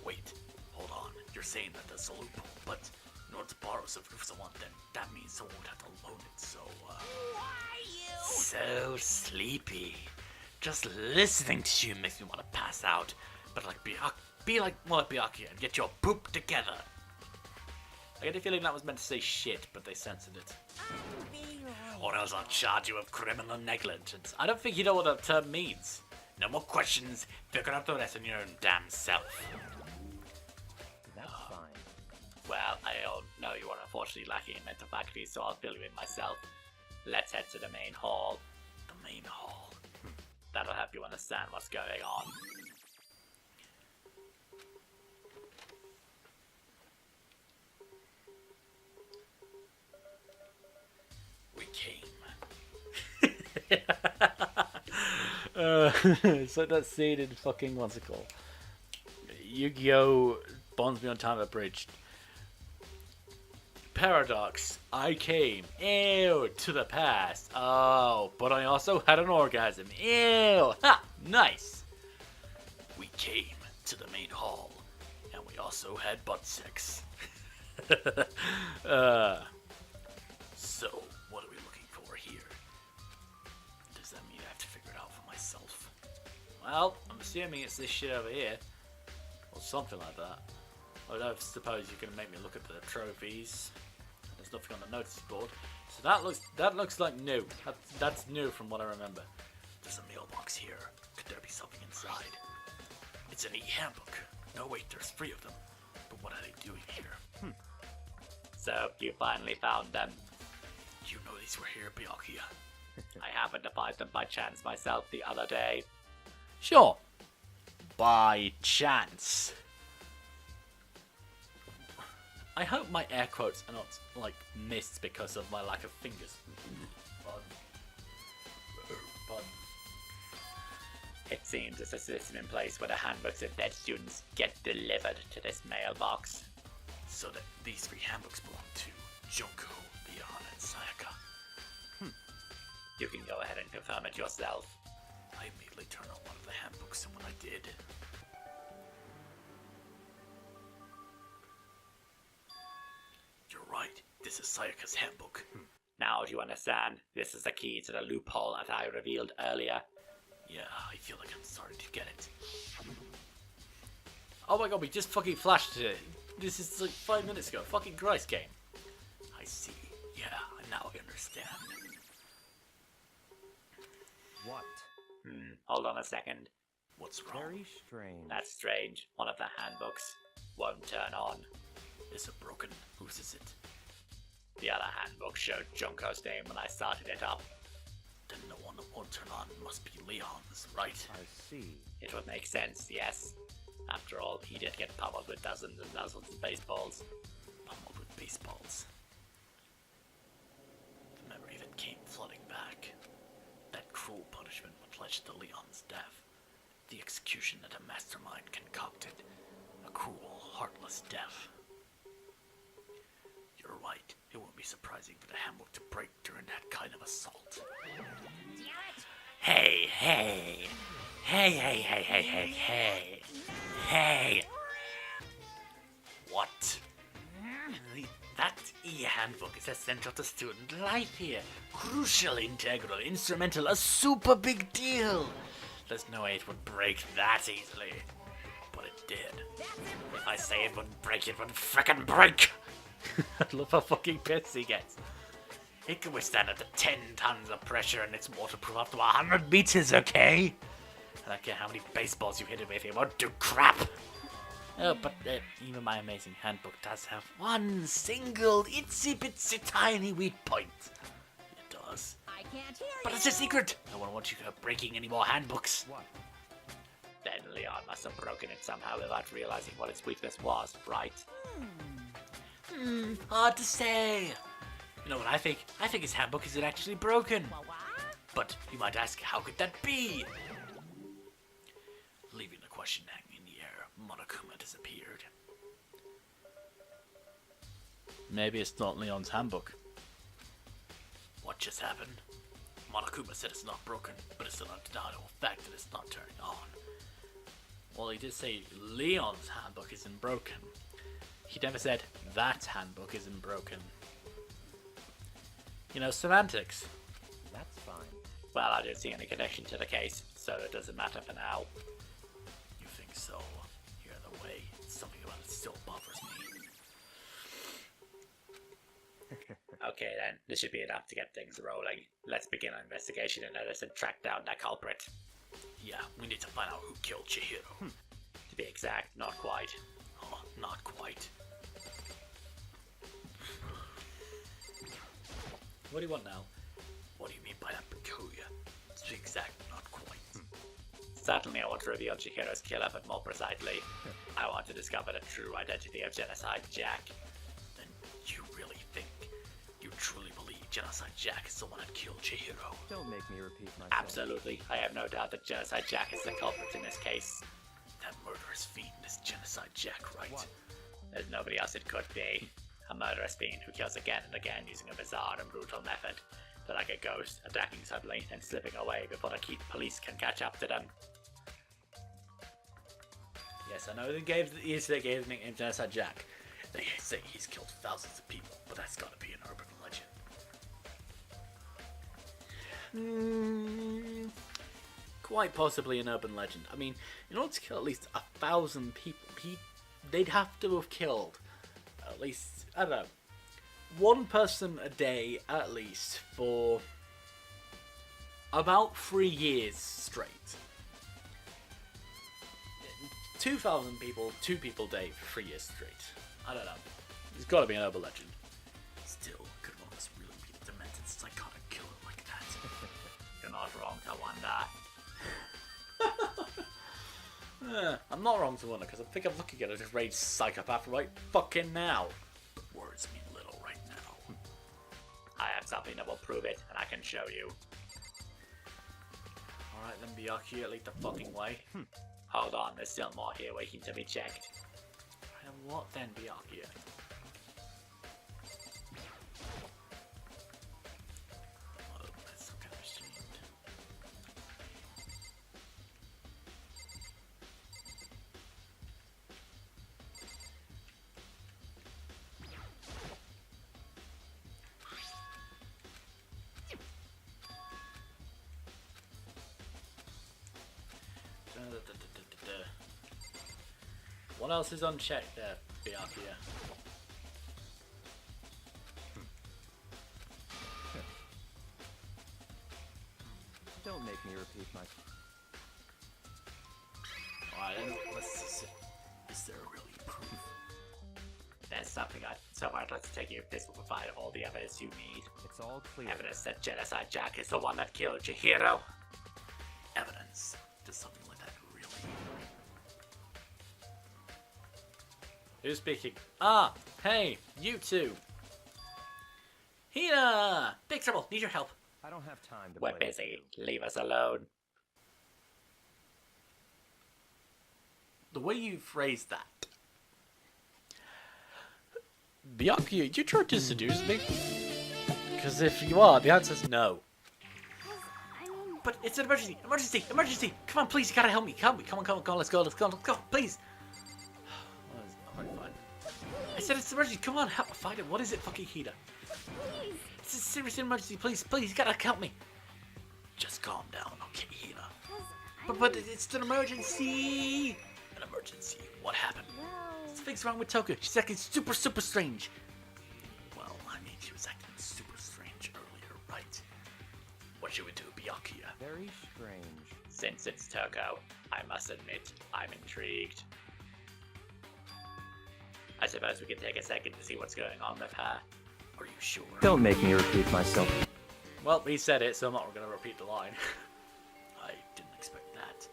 Wait, hold on. You're saying that there's a loophole, but in order to borrow something from someone, then that means someone would have to loan it, so, So sleepy. Just listening to you makes me want to pass out. But like, be like Byakuya and get your poop together. I get a feeling that was meant to say shit, but they censored it. Or else I'll charge you of criminal negligence. I don't think you know what that term means. No more questions. Figure out the rest on your own damn self. That's fine. Well, I know you are unfortunately lacking in mental faculties, so I'll fill you in myself. Let's head to the main hall. The main hall. That'll help you understand what's going on. We came. So that scene in fucking, what's it called? Yu-Gi-Oh! Bonds Beyond Time Abridged. Paradox. I came. Ew. To the past. Oh, but I also had an orgasm. Ew. Ha. Nice. We came to the main hall, and we also had butt sex. So, what are we looking for here? Does that mean I have to figure it out for myself? Well, I'm assuming it's this shit over here. Or something like that. I don't suppose you're going to make me look at the trophies. There's nothing on the notice board. So that looks like new. That's new from what I remember. There's a mailbox here. Could there be something inside? It's an e-handbook. No wait, there's 3 of them. But what are they doing here? So, you finally found them. You know these were here, Byakuya. I happened to find them by chance myself the other day. Sure. By chance. I hope my air quotes are not, like, missed because of my lack of fingers. Pardon. It seems there's a system in place where the handbooks of dead students get delivered to this mailbox. So that these 3 handbooks belong to Junko, Leon, and Sayaka. You can go ahead and confirm it yourself. I immediately turned on one of the handbooks, and when I did, This is Sayaka's handbook. Now do you understand? This is the key to the loophole that I revealed earlier. Yeah, I feel like I'm starting to get it. Oh my god, we just fucking flashed it. This is like 5 minutes ago. Fucking Christ game. I see. Yeah, now I understand. What? Hold on a second. What's wrong? Very strange. That's strange. One of the handbooks won't turn on. Is it broken? Whose is it? The other handbook showed Junko's name when I started it up. Then the one that won't turn on must be Leon's, right? I see. It would make sense, yes. After all, he did get pummeled with dozens and dozens of baseballs. Pummeled with baseballs. The memory of it came flooding back. That cruel punishment would lead to Leon's death. The execution that a mastermind concocted. A cruel, heartless death. You're right. It won't be surprising for the handbook to break during that kind of assault. Hey, hey! Hey, hey, hey, hey, hey, hey! Hey! What? That e-handbook is essential to student life here. Crucial, integral, instrumental, a super big deal. There's no way it would break that easily. But it did. If I say it wouldn't break, it would frickin' break! I love how fucking pissed he gets. It can withstand up to 10 tons of pressure and it's waterproof up to 100 meters, okay? I don't care how many baseballs you hit it with, it won't do crap! Oh, but even my amazing handbook does have one single itsy-bitsy tiny weak point. It does. I can't hear But it's a secret! No one wants you breaking any more handbooks. What? Then Leon must have broken it somehow without realizing what its weakness was, right? Hard to say. You know what I think? I think his handbook isn't actually broken. What? But you might ask, how could that be? Leaving the question hanging in the air, Monokuma disappeared. Maybe it's not Leon's handbook. What just happened? Monokuma said it's not broken, but it's an undeniable fact that it's not turning on. Well, he did say Leon's handbook isn't broken. He never said that handbook isn't broken. You know, semantics. That's fine. Well, I don't see any connection to the case, so it doesn't matter for now. You think so? Either way, something about it still bothers me. Okay then, this should be enough to get things rolling. Let's begin our investigation and let us track down that culprit. Yeah, we need to find out who killed Chihiro. To be exact, not quite. Oh, not quite. What do you want now? What do you mean by that peculiar? To be exact, not quite. Certainly I want to reveal Chihiro's killer, but more precisely, I want to discover the true identity of Genocide Jack. Then you really think, you truly believe Genocide Jack is the one that killed Chihiro? Don't make me repeat myself. Absolutely, I have no doubt that Genocide Jack is the culprit in this case. That murderous fiend is Genocide Jack, right? What? There's nobody else it could be. A murderous fiend who kills again and again using a bizarre and brutal method. They're like a ghost, attacking suddenly and slipping away before the police can catch up to them. Yes, I know they gave the nickname Genocide Jack. They say he's killed thousands of people, but that's gotta be an urban legend. Quite possibly an urban legend. I mean, in order to kill at least 1,000 people, they'd have to have killed at least, I don't know, one person a day at least for about 3 years straight. 2,000 people, 2 people a day for 3 years straight. I don't know. It's got to be an urban legend. Still, could one of us really be a demented psychotic killer like that? You're not wrong to wonder. I'm not wrong to wonder, because I think I'm looking at a deranged psychopath right fucking now. But words mean little right now. I have something that will prove it, and I can show you. Alright then, Byakuya, lead the fucking way. Hold on, there's still more here waiting to be checked. And what then, Byakuya? Oh, that's some kind of machine. What else is unchecked there, Byakuya? Don't make me repeat my... Alright, let's see. Is there really proof? There's something I'd like to take you if this will provide all the evidence you need. It's all clear. Evidence that Genocide Jack is the one that killed Chihiro. Evidence? Does something like that really? Who's speaking? Ah, hey, you two. Hina! Big trouble, need your help. I don't have time to We're play busy. Leave us alone. The way you phrased that. Byakuya, you trying to seduce me? Because if you are, the answer's no. I mean, But it's an emergency! Emergency! Emergency! Come on, please, you gotta help me! Come on, let's go, please! Alright, fine. I said it's an emergency, come on, help, find it. What is it, fucking Hina? please. It's a serious emergency, please, you gotta help me! Just calm down, okay, Hina? 'Cause But it's an emergency! An emergency, what happened? well, Something's wrong with Toka. She's acting super strange. Well, I mean, she was acting super strange earlier, right? What should we do, Byakuya? Very strange. Since it's Toko, I must admit, I'm intrigued. I suppose we can take a second to see what's going on with her. Are you sure? Don't make me repeat myself. Well, he said it, so I'm not going to repeat the line. I didn't expect that.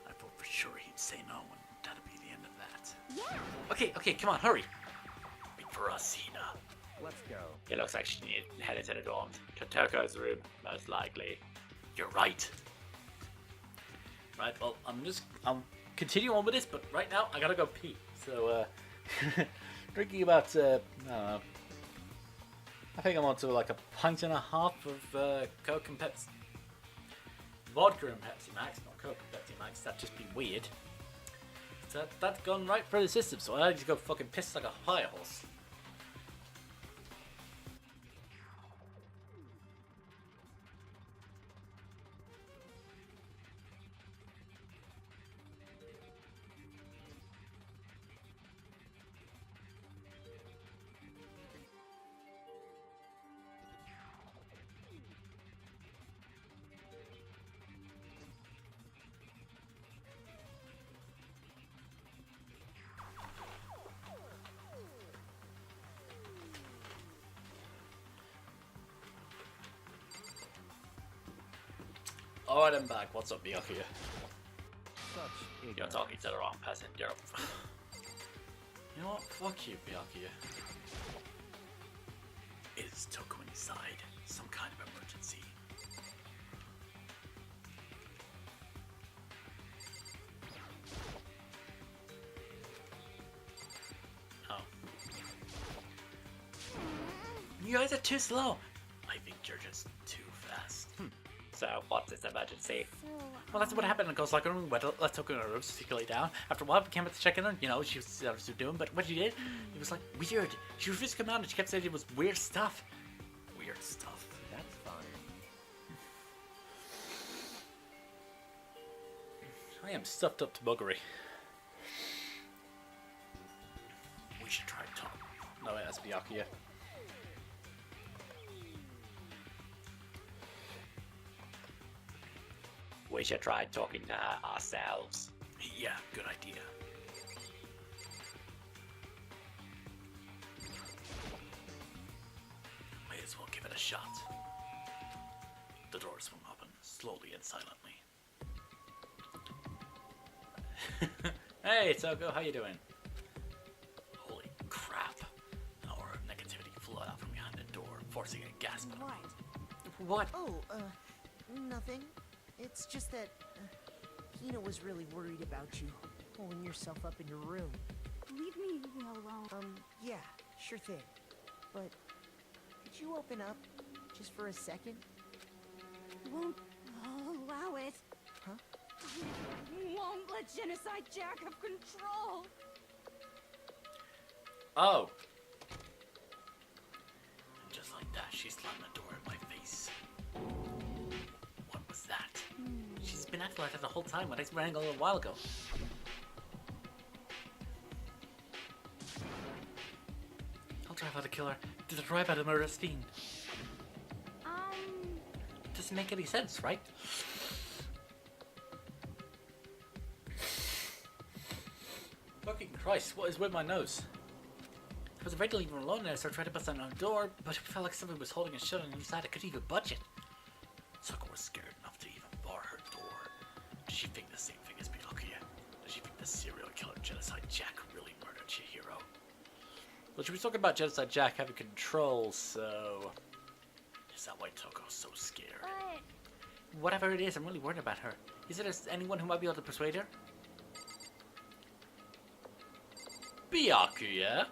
I thought for sure he'd say no, and that'd be the end of that. yeah. Okay, come on, hurry. Wait for us, Hina. Let's go. It looks like she headed to the dorms. To Toko's room, most likely. You're right. Right, well, I'll continue on with this, but right now, I gotta go pee. So, drinking about, I don't know. I think I'm on to like a pint and a half of Coke and Pepsi. Vodka and Pepsi Max, not Coke and Pepsi Max. That'd just be weird. That's gone right for the system, so I just go fucking piss like a fire horse. Alright, I'm back. What's up, Byakuya? Such You're ignorance. talking to the wrong person. You know what? Fuck you, Byakuya. Is Toko inside some kind of emergency? Oh. You guys are too slow. I think you're just too fast. So, what's this emergency? So, Well, that's what happened. It goes like, let's took her in her room, secretly down. After a while, we came up to check in on, she was doing, but what she did, it was like weird. She refused to come out and she kept saying it was weird stuff. Weird stuff. That's fine. I am stuffed up to buggery. We should try Tom. No, wait, that's Byakuya. We should try talking to her ourselves. Yeah, good idea. May as well give it a shot. The door swung open, slowly and silently. Hey, Toko, how you doing? Holy crap. An aura of negativity flowed out from behind the door, forcing a gasp. what? What? Oh, nothing. It's just that Hina was really worried about you, pulling yourself up in your room. Leave me alone. Yeah, sure thing. But could you open up just for a second? Won't allow it. Huh? Won't let Genocide Jack have control. Oh. And just like that, she slammed the door in my face. What was that? She's been acting like that the whole time when I ran a little while ago. I'll drive out the killer. To drive out a murderous fiend. Doesn't make any sense, right? Fucking Christ, what is with my nose? I was afraid to leave him alone there, so I tried to bust down the door, but it felt like somebody was holding it shut on the inside. I couldn't even budge it. Soko was scared enough to even bar her door. Does she think the same thing as Byakuya? Does she think the serial killer Genocide Jack really murdered Chihiro? Well, she was talking about Genocide Jack having control, so... Is that why Toko's so scared? Whatever it is, I'm really worried about her. Is there anyone who might be able to persuade her? Byakuya?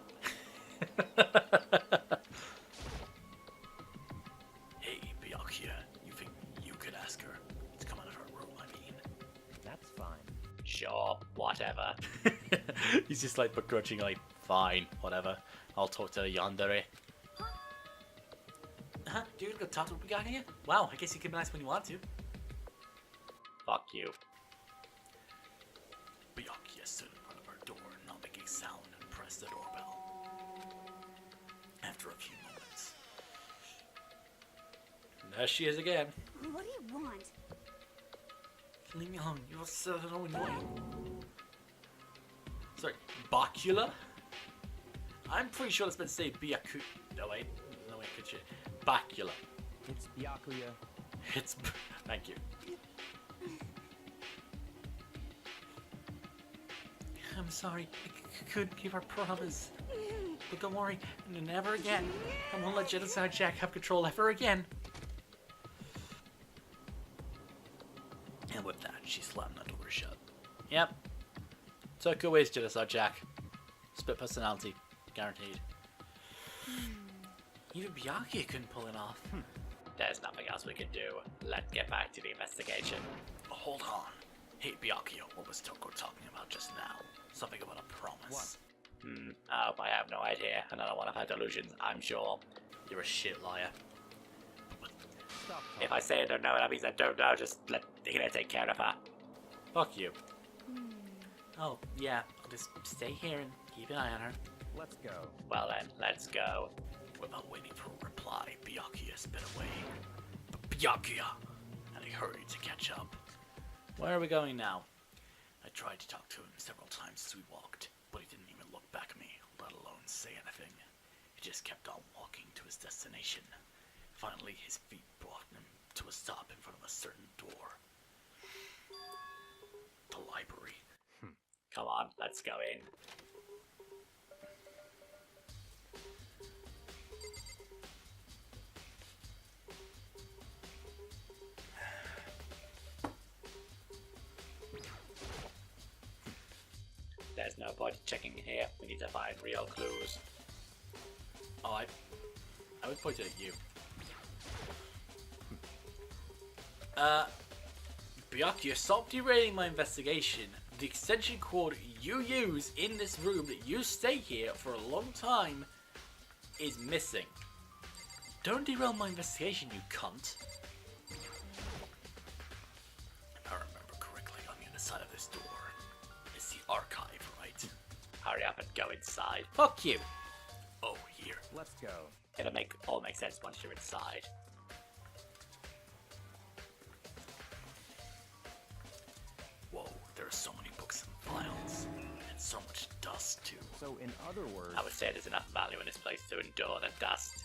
Hey, Byakuya, you think you could ask her to come out of her room, I mean? That's fine. Sure, whatever. He's just like begrudgingly, fine, whatever. I'll talk to Yandere. Huh? Do you go talk to Byakuya? Wow, I guess you can be nice when you want to. Fuck you. Byakuya stood in front of her door, not making a sound, and pressed the doorbell. After a few moments. There she is again. What do you want? Leave me alone, you're so annoying. Sorry, Bacula? I'm pretty sure it's been say Byaku. No wait, could you? Bacula. It's Byakuya. It's. Thank you. I'm sorry, I couldn't keep our promise. But don't worry, never again. I won't let Genocide Jack have control ever again. And with that, she slammed the door shut. Yep. Toko is Genocide Jack. Split personality. Guaranteed. Even Byakuya couldn't pull it off. There's nothing else we can do. Let's get back to the investigation. Hold on. Hey Byakuya, what was Toko talking about just now? Something about a promise. What? Oh, I have no idea. Another one of her delusions, I'm sure. You're a shit liar. Stop. If I say I don't know, that means I don't know. Just let Hina take care of her. Fuck you. Oh, yeah. I'll just stay here and keep an eye on her. Let's go. Well then, let's go. Without waiting for a reply, Byakuya sped away. Byakuya! And he hurried to catch up. Where are we going now? I tried to talk to him several times as we walked, but he didn't even look back at me, let alone say anything. He just kept on walking to his destination. Finally, his feet brought him to a stop in front of a certain door. The library. Come on, let's go in. There's no point checking here. We need to find real clues. Oh, I would point it at you. Byakuya, stop derailing my investigation. The extension cord you use in this room that you stay here for a long time is missing. Don't derail my investigation, you cunt. If I remember correctly, on the other side of this door is the archive, right? Hurry up and go inside. Fuck you. Oh, here. Let's go. It'll all make sense once you're inside. Whoa, there are so many books and files, and so much dust too. So, in other words, I would say there's enough value in this place to endure the dust.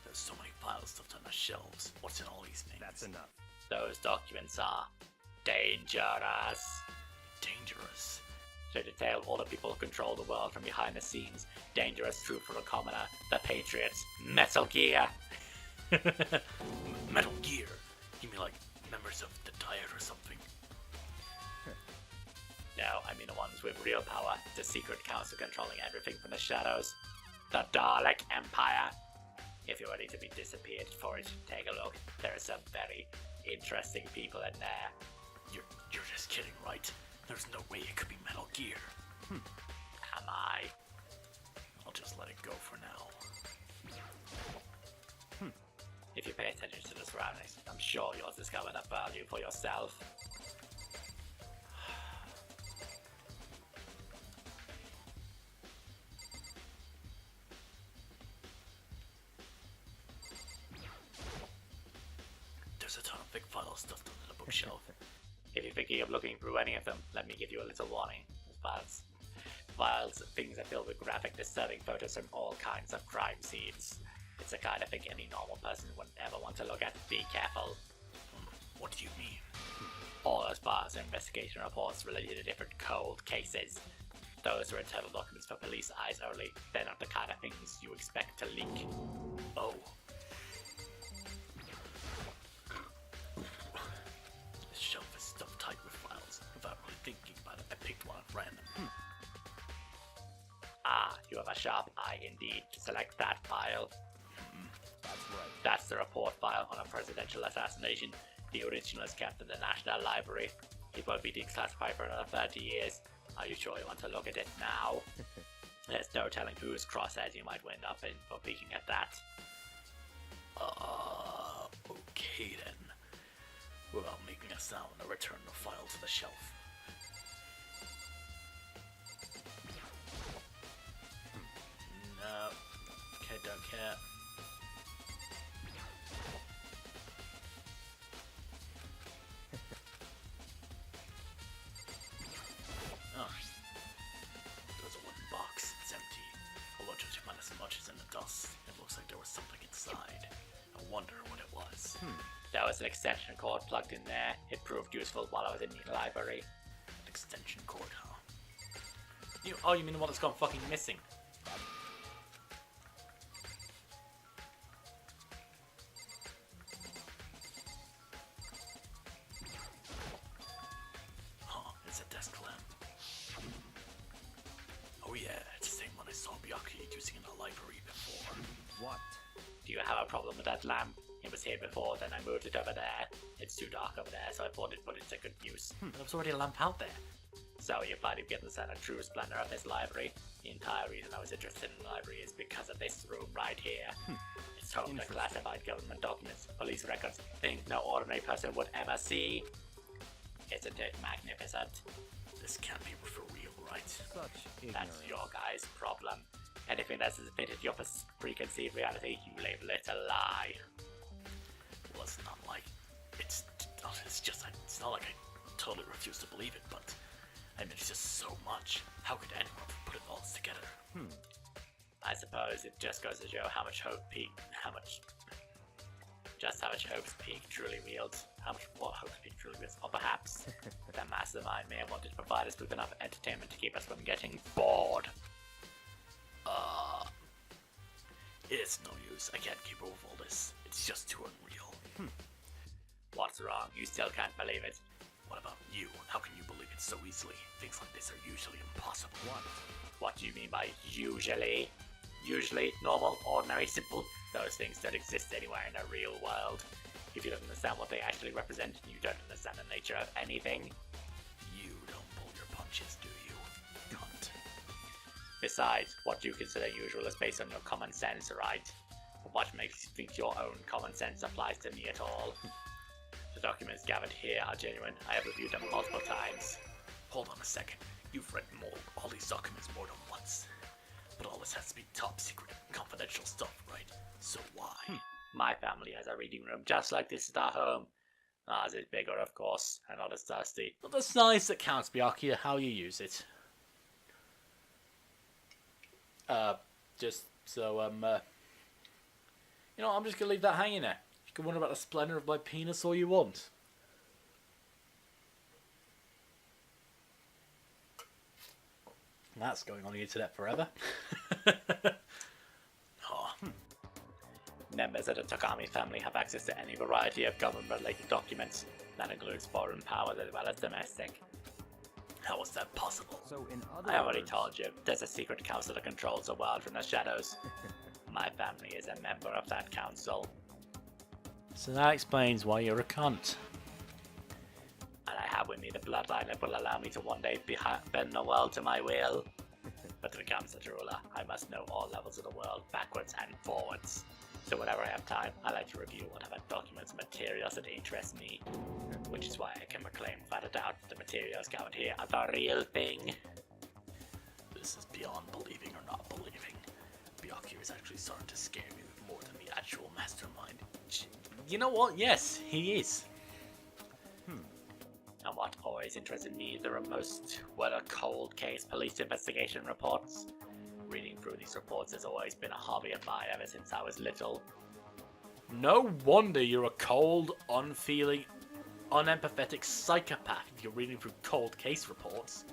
There's so many files stuffed on the shelves. What's in all these things? that's enough. Those documents are dangerous. Dangerous? They detail all the people who control the world from behind the scenes. Dangerous truth for the commoner, the Patriots, Metal Gear. Metal Gear? You mean like members of the Diet or something? No, I mean the ones with real power. The secret council controlling everything from the shadows. The Dalek Empire. If you're ready to be disappeared for it, take a look. There are some very interesting people in there. You're just kidding, right? There's no way it could be Metal Gear. Am I? I'll just let it go for now. If you pay attention to the surroundings, I'm sure you'll discover the value for yourself. There's a ton of big files stuffed under the bookshelf. If you're thinking of looking through any of them, let me give you a little warning. Files, things are filled with graphic, disturbing photos from all kinds of crime scenes. It's the kind of thing any normal person wouldn't ever want to look at. Be careful. What do you mean? All those files are investigation reports related to different cold cases. Those are internal documents for police eyes only. They're not the kind of things you expect to leak. Oh. This shelf is stuffed tight with files. Without really thinking about it, I picked one at random. Ah, you have a sharp eye indeed. Select that file. That's right. That's the report file on a presidential assassination. The original is kept in the National Library. It won't be declassified for another 30 years. Are you sure you want to look at it now? There's no telling whose crosshairs you might wind up in for peeking at that. Okay then. Without making a sound, I return the file to the shelf. No. Okay, don't care. Oh. There's a wooden box. It's empty. Although judging by as much as in the dust, it looks like there was something inside. I wonder what it was. There was an extension cord plugged in there. It proved useful while I was in the library. An extension cord, huh? Oh, you mean the one that's gone fucking missing? Huh, it's a desk lamp. Oh yeah, it's the same one I saw Byakuya using in the library before. What? Do you have a problem with that lamp? It was here before, then I moved it over there. It's too dark over there, so I thought it put it to good use. There was already a lamp out there. So you finally get the true splendor of this library. The entire reason I was interested in the library is because of this room right here. It's home to classified government documents, police records, things no ordinary person would ever see. Isn't it magnificent? This can't be for real, right? Such ignorance. That's your guys' problem. Anything that doesn't fit into your preconceived reality, you label it a lie. Well, it's not like it's not like I totally refuse to believe it, but I mean, it's just so much. How could anyone put it all together? I suppose it just goes to show how much hope Peak truly wields. How much more hope Peak truly wields. Or perhaps the mastermind may have wanted to provide us with enough entertainment to keep us from getting bored. It's no use. I can't keep up with all this. It's just too unreal. What's wrong? You still can't believe it. What about you? How can you believe it so easily? Things like this are usually impossible. What do you mean by usually? Usually, normal, ordinary, simple. Those things don't exist anywhere in the real world. If you don't understand what they actually represent, you don't understand the nature of anything. You don't pull your punches, do you? Cunt. Besides, what you consider usual is based on your common sense, right? What makes you think your own common sense applies to me at all? The documents gathered here are genuine. I have reviewed them multiple times. Hold on a second. You've read all these documents more than once. But all this has to be top secret, confidential stuff, right? So why? My family has a reading room just like this at our home. Ours is bigger, of course, and not as dusty. Well, the size that counts, Byakuya, how you use it. Just so, you know, I'm just gonna leave that hanging there. You can wonder about the splendor of my penis all you want. That's going on the internet forever. Members of the Takami family have access to any variety of government-related documents. That includes foreign powers as well as domestic. How is that possible? So in other I already words, told you, there's a secret council that controls the world from the shadows. My family is a member of that council. So that explains why you're a cunt. And I have with me the bloodline that will allow me to one day bend the world to my will. But to become such a ruler, I must know all levels of the world, backwards and forwards. So whenever I have time, I like to review whatever documents and materials that interest me, which is why I can proclaim without a doubt the materials covered here are the real thing. This is beyond believing or not believing. Byakuya is actually starting to scare me more than the actual mastermind. You know what? Yes, he is. And what always interested me the most were the cold case police investigation reports. Reading through these reports has always been a hobby of mine ever since I was little. No wonder you're a cold, unfeeling, unempathetic psychopath if you're reading through cold case reports.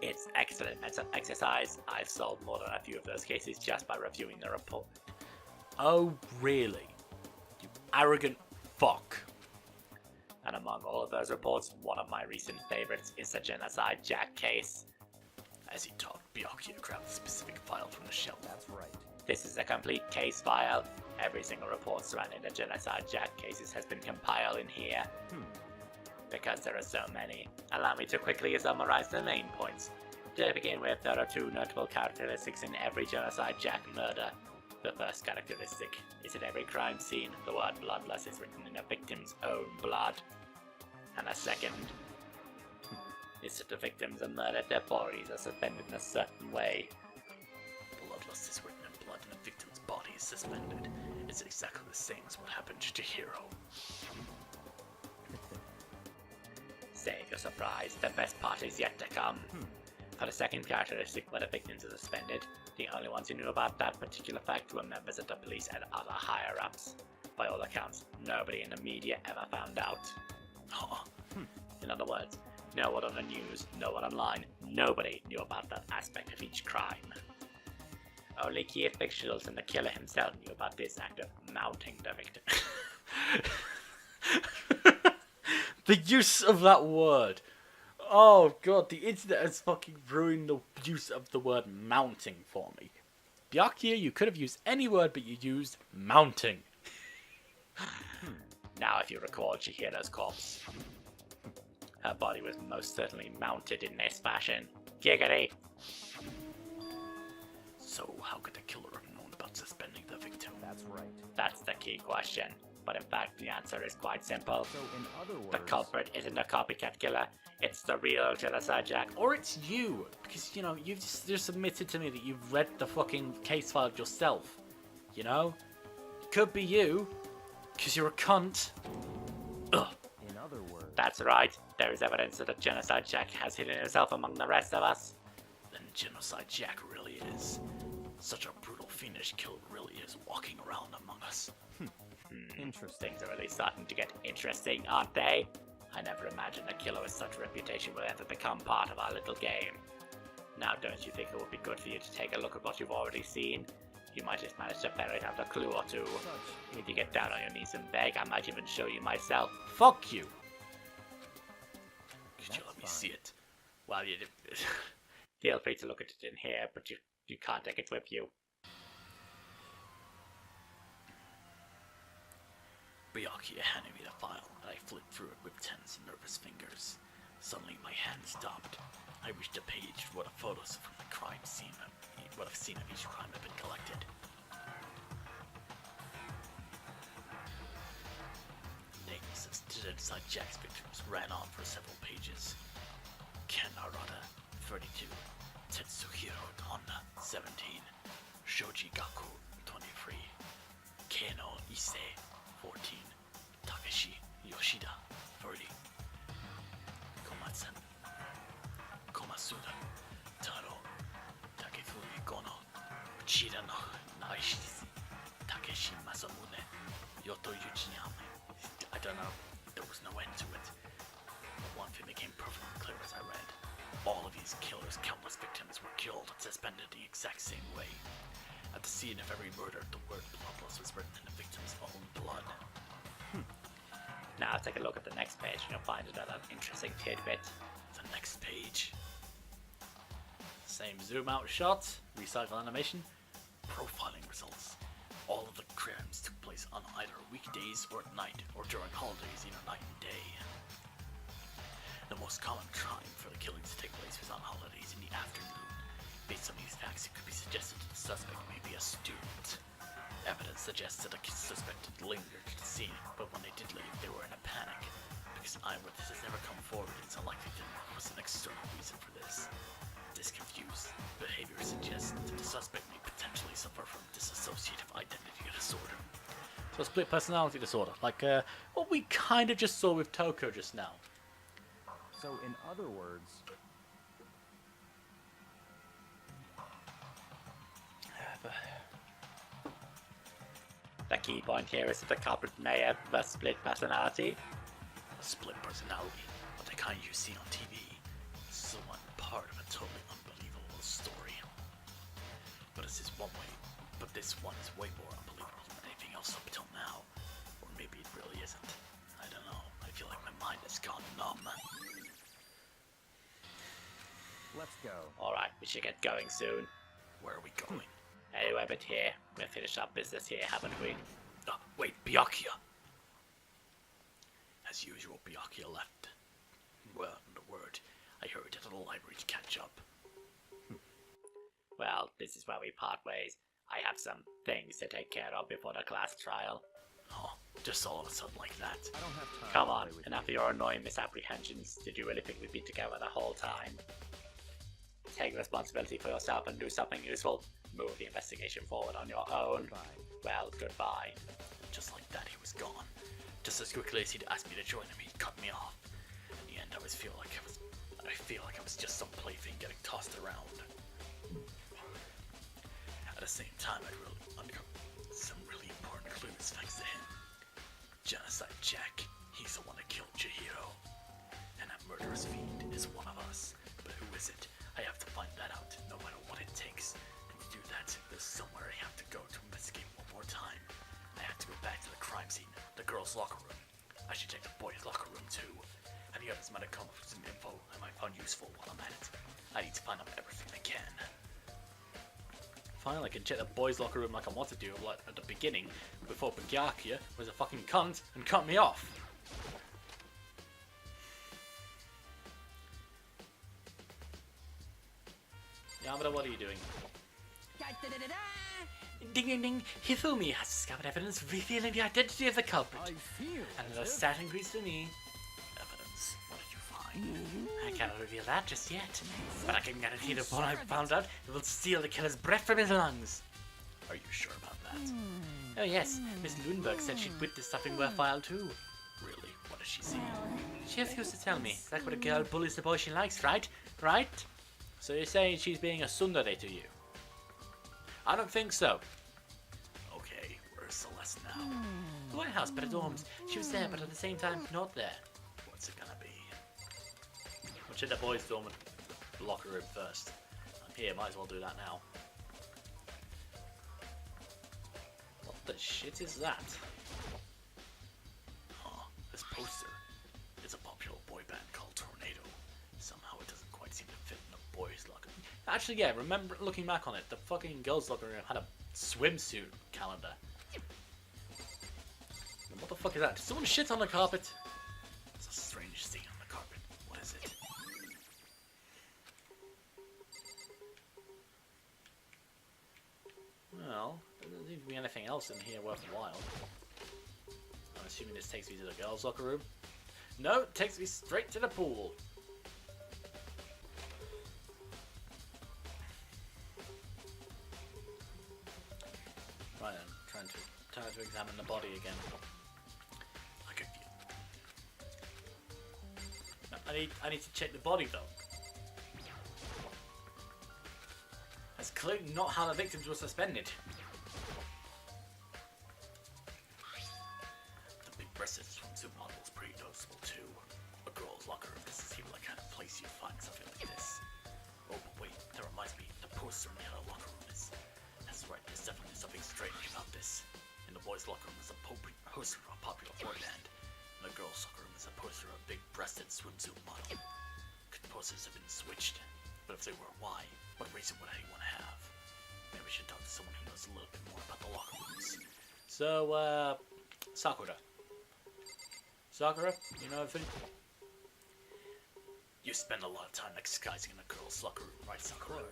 It's excellent mental exercise. I've solved more than a few of those cases just by reviewing the report. Oh, really? You arrogant fuck. And among all of those reports, one of my recent favorites is the Genocide Jack case. As he talked, Byakuya grabbed the specific file from the shelf. That's right. This is a complete case file. Every single report surrounding the Genocide Jack cases has been compiled in here. Because there are so many, allow me to quickly summarize the main points. To begin with, there are two notable characteristics in every Genocide Jack murder. The first characteristic is in every crime scene, the word bloodless is written in a victim's own blood. And the second is that the victims are murdered, their bodies are suspended in a certain way. Bloodlust is written in blood and the victim's body is suspended. It's exactly the same as what happened to Hiro. Save your surprise, the best part is yet to come. For the second characteristic, where the victims are suspended, the only ones who knew about that particular fact were members of the police and other higher-ups. By all accounts, nobody in the media ever found out. In other words, no one on the news, no one online, nobody knew about that aspect of each crime. Only key officials and the killer himself knew about this act of mounting the victim. The use of that word. Oh god, the internet has fucking ruined the use of the word mounting for me. Byakuya, you could have used any word, but you used mounting. Now, if you recall Chihiro's corpse, her body was most certainly mounted in this fashion. Giggity! So how could the killer have known about suspending the victim? That's right. That's the key question. But in fact, the answer is quite simple. So in other words, The culprit isn't a copycat killer, it's the real Genocide Jack. Or it's you, because, you know, you've just admitted to me that you've read the fucking case file yourself. You know? Could be you, because you're a cunt. Ugh. in other words, That's right, there is evidence that the Genocide Jack has hidden himself among the rest of us. Then Genocide Jack really is. Such a brutal, fiendish killer really is walking around among us. interesting. Things are really starting to get interesting, aren't they? I never imagined a killer with such a reputation would ever become part of our little game. Now, don't you think it would be good for you to take a look at what you've already seen? You might just manage to ferret out a clue or two. If you get down on your knees and beg, I might even show you myself. Fuck you! Could you That's let me fine. see it? Well, you did. Feel free to look at it in here, but you can't take it with you. Byakuya handed me the file, and I flipped through it with tense, nervous fingers. Suddenly, my hand stopped. I reached a page where the photos from the crime scene, what I've seen of each crime have been collected. Names of Genocide Jack's victims ran on for several pages. Ken Arata, 32. Tetsuhiro Honda, 17. Shoji Gaku, 23. Keno Issei, 14. Takeshi Yoshida, 30. Komatsu Komasuda, Taro, Takefumi Gono, Uchida no Naishi, Takeshi Masamune, Yoto Yuchiyama. I don't know, there was no end to it. But one thing became perfectly clear as I read. All of these killers' countless victims were killed and suspended the exact same way. At the scene of every murder, the word bloodless was written in the victim's own blood. Now take a look at the next page and you'll find another interesting tidbit. The next page. Same zoom out shot, recycle animation, profiling results. All of the crimes took place on either weekdays or at night, or during holidays, either night and day. The most common time for the killings to take place was on holidays in the afternoon. Based on these facts, it could be suggested that the suspect a student. Evidence suggests that a suspect lingered at the scene, but when they did leave, they were in a panic. Because eyewitnesses never come forward, it's unlikely there was an external reason for this. This confused behavior suggests that the suspect may potentially suffer from dissociative identity disorder. So split personality disorder, like what we kind of just saw with Toko just now. So, in other words, The key point here is that the culprit may have a split personality. A split personality, but the kind you see on TV. So one part of a totally unbelievable story. But this is one way. But this one is way more unbelievable than anything else up till now. Or maybe it really isn't. I don't know. I feel like my mind has gone numb. let's go. Alright, we should get going soon. Where are we going? Anyway, but here, we'll finish our business here, haven't we? Wait, Byakuya! As usual, Byakuya left. Well, in a word, I hurried to the library to catch up. Well, this is where we part ways. I have some things to take care of before the class trial. Oh, just all of a sudden like that. I don't have time. Come to on, play with enough of you. your annoying misapprehensions. Did you really think we'd be together the whole time? Take responsibility for yourself and do something useful. Move the investigation forward on your own. Goodbye. Well, goodbye. Just like that, he was gone. Just as quickly as he'd asked me to join him, he cut me off. In the end, I feel like I was just some plaything getting tossed around. At the same time, I'd really uncovered some really important clues thanks to him. Genocide Jack, he's the one that killed Chihiro. And that murderous fiend is one of us. But who is it? I have to find that out, no matter what it takes. And to do that, there's somewhere I have to go to investigate one more time. I have to go back to the crime scene, the girls' locker room. I should check the boys' locker room too. And the others might have come up with some info I might find useful while I'm at it. I need to find out everything I can. Finally, I can check the boys' locker room like I wanted to like at the beginning, before Byakuya was a fucking cunt and cut me off. Yamada, what are you doing? Ding ding ding! Hifumi has discovered evidence revealing the identity of the culprit. I feel And as the if- stat increase to me. Evidence. What did you find? I cannot reveal that just yet, but I can guarantee that when I found out, it will steal the killer's breath from his lungs. Are you sure about that? Oh yes, Miss Lundberg said she'd witnessed something worthwhile too. Really? What does she see? She refused to tell me. Like when a girl bullies the boy she likes, right? Right? So you're saying she's being a tsundere to you? I don't think so. Okay, where's Celeste now? The White House, but at dorms. She was there, but at the same time, not there. What's it gonna be? We'll check the boys' dorm and the locker room first. I'm here, might as well do that now. What the shit is that? Huh, this poster is a popular boy band called Tornado. Somehow it doesn't quite seem to fit in the boys' locker. Actually, yeah, remember looking back on it, the fucking girls' locker room had a swimsuit calendar. And what the fuck is that? Did someone shit on the carpet? It's a strange stain on the carpet. What is it? Well, there doesn't seem to be anything else in here worthwhile. I'm assuming this takes me to the girls' locker room. No, it takes me straight to the pool. Right, I'm trying to examine the body again. I could feel. No, I need to check the body though. That's clearly not how the victims were suspended. The big-breasted swimsuit model is pretty noticeable too. A girl's locker room doesn't seem like the kind of place you'd find something like this. Oh, but wait, that reminds me. The poster in the other locker room is. That's right. There's definitely something strange about this. In the boys' locker room is a poster of a popular boy band. In the girls' locker room is a poster of a big-breasted swimsuit model. Could the posters have been switched? But if they were, why? What reason would anyone have? Maybe we should talk to someone who knows a little bit more about the locker rooms. So, Sakura. Sakura, you know everything? You spend a lot of time disguising in a girl's locker room, right, Sakura?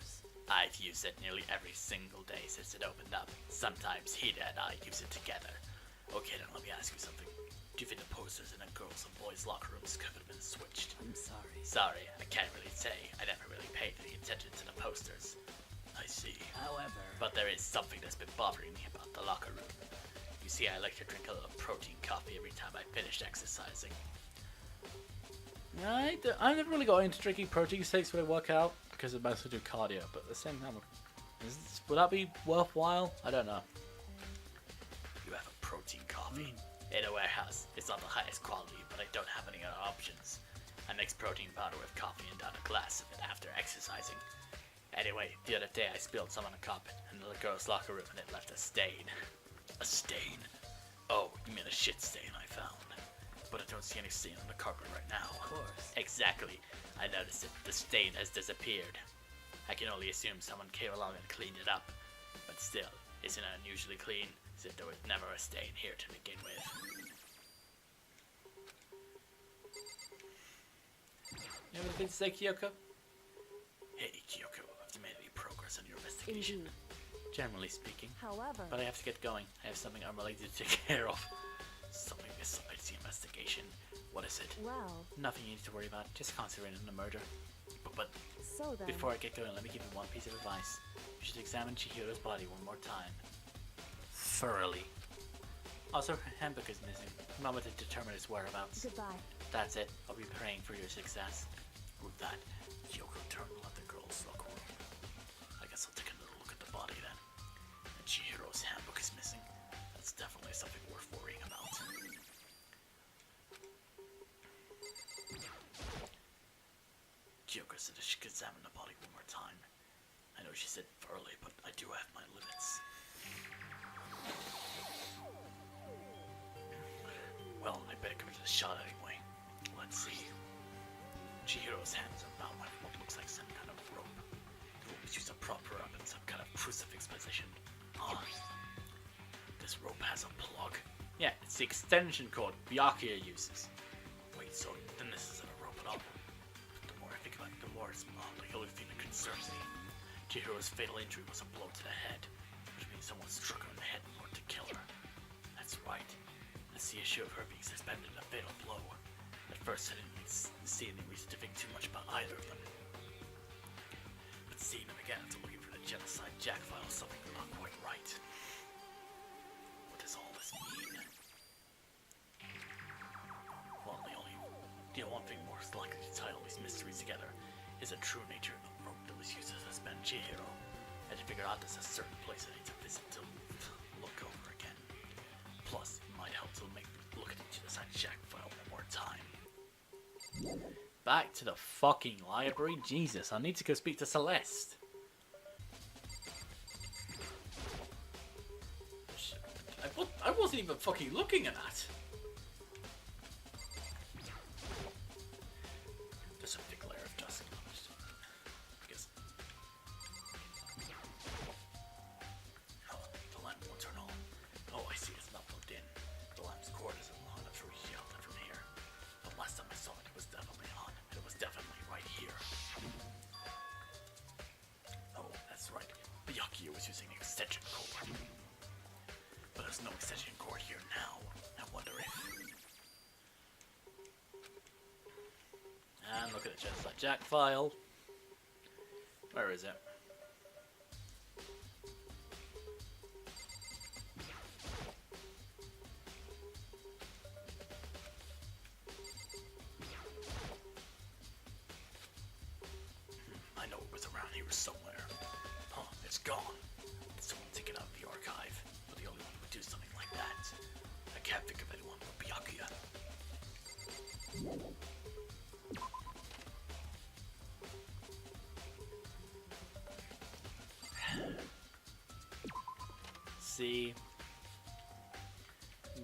I've used it nearly every single day since it opened up. Sometimes Hina and I use it together. Okay, then let me ask you something. Do you think the posters in a girls' and boys' locker rooms could have been switched? I'm sorry. Sorry, I can't really say. I never really paid any attention to the posters. I see. However, But there is something that's been bothering me about the locker room. You see, I like to drink a little protein coffee every time I finish exercising. I never really got into drinking protein shakes when I work out because it mostly do cardio. But at the same time, would that be worthwhile? I don't know. You have a protein coffee in a warehouse. It's not the highest quality, but I don't have any other options. I mix protein powder with coffee and down a glass of it after exercising. Anyway, the other day I spilled some on a carpet in the girls' locker room and it left a stain. A stain? Oh, you mean a shit stain I found. But I don't see any stain on the carpet right now. of course. Exactly. I noticed it. The stain has disappeared. I can only assume someone came along and cleaned it up. But still, isn't it unusually clean? As if there was never a stain here to begin with. You have anything to say, Kyoko? Hey, Kyoko, have you made any progress on your investigation? Indeed. Generally speaking. However, But I have to get going. I have something I'm related to take care of. Something besides the investigation. What is it? well, Nothing you need to worry about. Just concentrate on the murder. But so then. before I get going, let me give you one piece of advice. You should examine Chihiro's body one more time. Thoroughly. Also, her handbook is missing. Remember to determine its whereabouts. Goodbye. That's it. I'll be praying for your success. With that, Kyoko turned and left the girls' locker room. I guess I'll take another look at the body then. And Chihiro's handbook is missing. That's definitely something worth worrying about. Kyoko said I should examine the body one more time. I know she said thoroughly, but I do have my limits. Well, I better give it a shot anyway. Let's see. Chihiro's hands are bound by what looks like some kind of rope. The rope is used to prop her up in some kind of crucifix position. Ah, this rope has a plug. Yeah, it's the extension cord Byakuya uses. Wait, so then this isn't a rope at all. But the more I think about it, the more it's the only thing that concerns me. Chihiro's fatal injury was a blow to the head, which means someone struck her in the head in order to kill her. That's right. That's the issue of her being suspended in a fatal blow. At first, I didn't see any reason to think too much about either of them. But seeing them again after looking for the genocide Jack file, something's not quite right. What does all this mean? Well, the one thing most likely to tie all these mysteries together is the true nature of the rope that was used to suspend Chihiro. I had to figure out there's a certain place I need to visit to look over again. Plus, it might help to look at the genocide Jack file one more time. Back to the fucking library? Jesus, I need to go speak to Celeste. Shit, I wasn't even fucking looking at that. There's a thick layer of dust. I guess. Oh, the lamp won't turn on. Oh, I see, it's not plugged in. The lamp's cord isn't long enough to reach out from here. But last time I saw it, it was definitely on. And it was definitely right here. Oh, that's right. Byakuya was using an extension cord. But there's no extension cord here now. I wonder if... And look at the Genocide Jack file. Where is it? I know it was around here somewhere. Huh, it's gone. Someone took it out of the archive. But the only one who would do something like that. I can't think of anyone but Byakuya. See,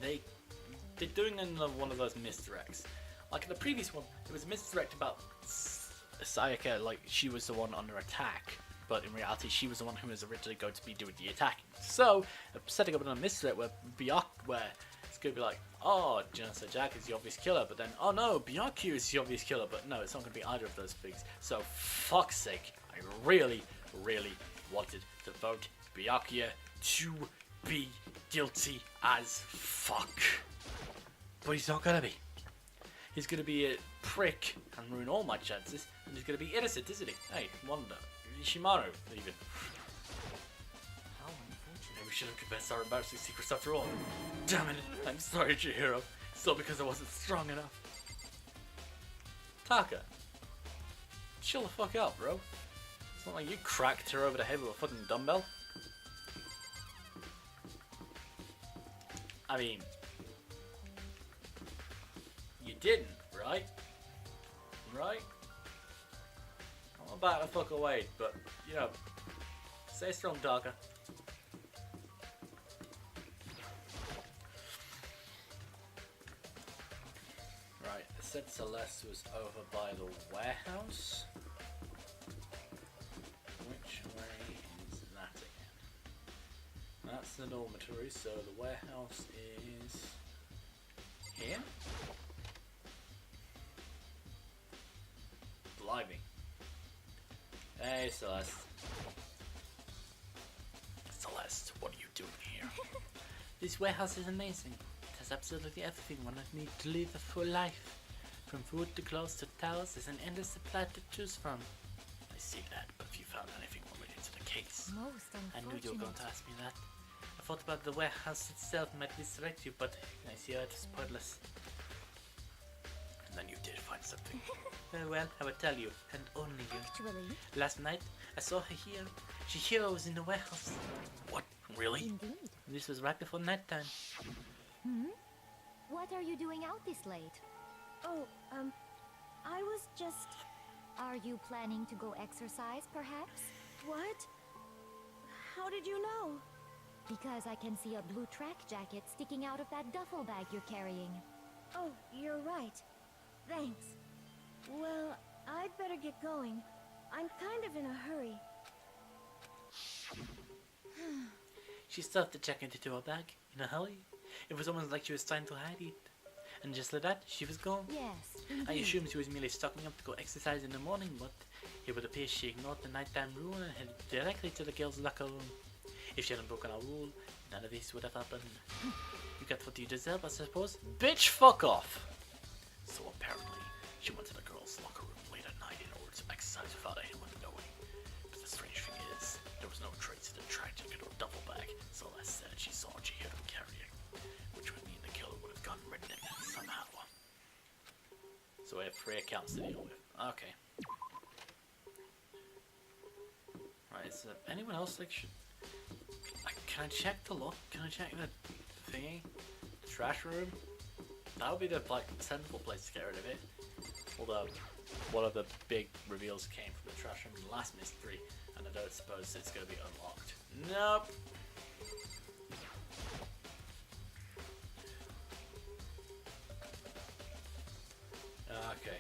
they're doing another one of those misdirects. Like in the previous one, it was a misdirect about Sayaka, like she was the one under attack, but in reality she was the one who was originally going to be doing the attacking. So, setting up another misdirect where it's going to be like, oh, Genocide Jack is the obvious killer, but then, oh no, Byakuya is the obvious killer, but no, it's not going to be either of those things. So, fuck's sake, I really, really wanted to vote Byakuya to be guilty as fuck. But he's not gonna be. He's gonna be a prick and ruin all my chances, and he's gonna be innocent, isn't he? Hey, Wanda. Ishimaru, even. How unfortunate. Maybe we shouldn't confess our embarrassing secrets after all. Damn it, I'm sorry, Chihiro. It's all because I wasn't strong enough. Taka. Chill the fuck out, bro. It's not like you cracked her over the head with a fucking dumbbell. I mean, you didn't, right? Right? I'm about to fuck away, but, you know, stay strong, Taka. Right, I said Celeste was over by the warehouse. Which way is that again? That's the dormitory, so the warehouse is here. Blimey. Hey, Celeste. Celeste, what are you doing here? This warehouse is amazing. It has absolutely everything one would need to live a full life. From food to clothes to towels, there's an endless supply to choose from. I see that, but if you found anything related to the case, Most I knew you were going to unfortunate. ask me that. I thought about the warehouse itself might distract you, but I see how it is pointless. And then you did find something. Well, I will tell you, and only you. Actually, Last night, I saw her here. Chihiro was in the warehouse. What? Really? indeed. This was right before nighttime. What are you doing out this late? Oh, I was just... Are you planning to go exercise, perhaps? What? How did you know? Because I can see a blue track jacket sticking out of that duffel bag you're carrying. Oh, you're right. Thanks. Well, I'd better get going. I'm kind of in a hurry. She stuffed the jacket into her bag in a hurry. It was almost like she was trying to hide it. And just like that, she was gone. Yes, I indeed. assumed she was merely stocking up to go exercise in the morning, but it would appear she ignored the nighttime rule and headed directly to the girls' locker room. If she hadn't broken a rule, none of this would have happened. You got what you deserve, I suppose? Bitch, fuck off! So apparently, she went to the girls' locker room late at night in order to exercise without anyone knowing. But the strange thing is, there was no trace of the track jacket or duffel bag, so Celeste said she saw Chihiro carrying, which would mean the killer would have gotten rid of him somehow. So we have 3 accounts to deal with. Okay. Right, is there anyone else that should... can I check the lock? Can I check the thingy? The trash room? That would be the sensible place to get rid of it. Although, one of the big reveals came from the trash room in the last mystery, and I don't suppose it's going to be unlocked. Nope. Okay.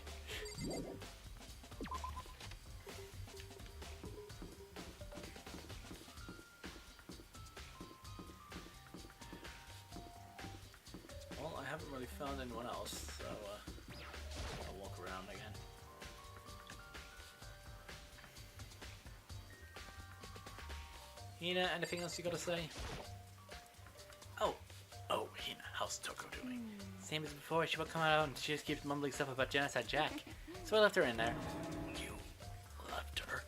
Well, I haven't really found anyone else, so I'll walk around again. Hina, anything else you gotta say? Oh, Hina, how's Toko doing? Same as before, she will come out and she just keeps mumbling stuff about Genocide Jack. So I left her in there. You left her?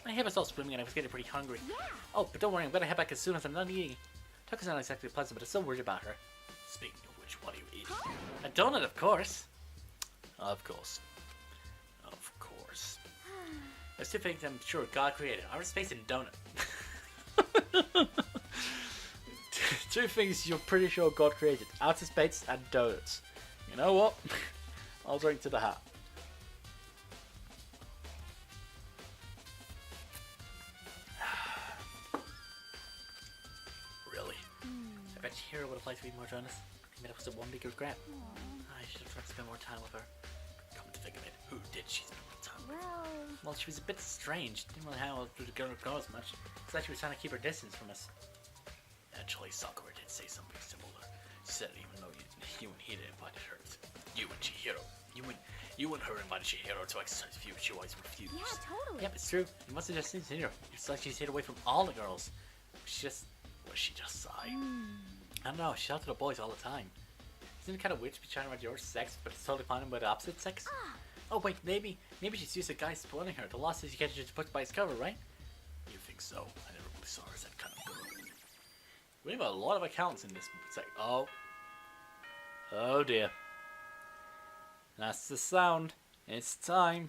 My hair was all swimming and I was getting pretty hungry. Yeah. Oh, but don't worry, I'm gonna head back as soon as I'm done eating. Toko's not exactly pleasant, but I'm still worried about her. Speaking of which, what are you eating? A donut, of course. Of course. Of course. There's 2 things I'm sure God created: outer space and donut. 2 things you're pretty sure God created: outer space and donuts. You know what? I'll drink to the hat. Really? I bet Hero would have liked to be more honest. Maybe that was a one big regret. I should have tried to spend more time with her. Come to think of it, who did she spend more time with? Well, she was a bit strange. Didn't really hang out with the girl as much. It's like she was trying to keep her distance from us. Actually, Sakura did say something similar. Said even though you and he invited her. You and Chihiro. You and her invited Chihiro to exercise with you, she always refused. Yeah, totally. Yep, it's true. You must have just seen her. It's like she's hid away from all the girls. Was she just sigh? I don't know, she shouted at boys all the time. Isn't it kind of weird to be chatting about your sex, but it's totally fine about the opposite sex? Oh wait, maybe she's used to guys spoiling her. The law says you can't just put by its cover, right? You think so? I never really saw her as that kind of girl. We have a lot of accounts in this. It's like, oh dear. That's the sound. It's time.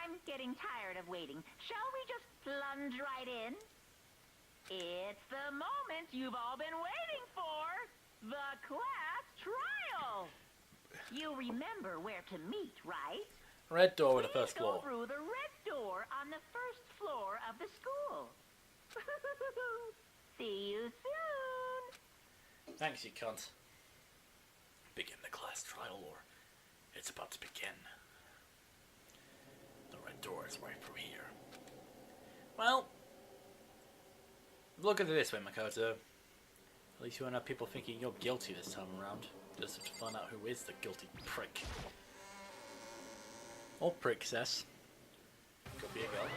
I'm getting tired of waiting. Shall we just plunge right in? It's the moment you've all been waiting for. The class trial. You remember where to meet, right? Red door with the Please first go floor. through the red door on the first floor of the school. See you soon. Thanks, you cunt. Begin the class trial, or it's about to begin. The red door is right from here. Well, look at it this way, Makoto. At least you won't have people thinking you're guilty this time around. Just to find out who is the guilty prick. Or princess. Could be a girl.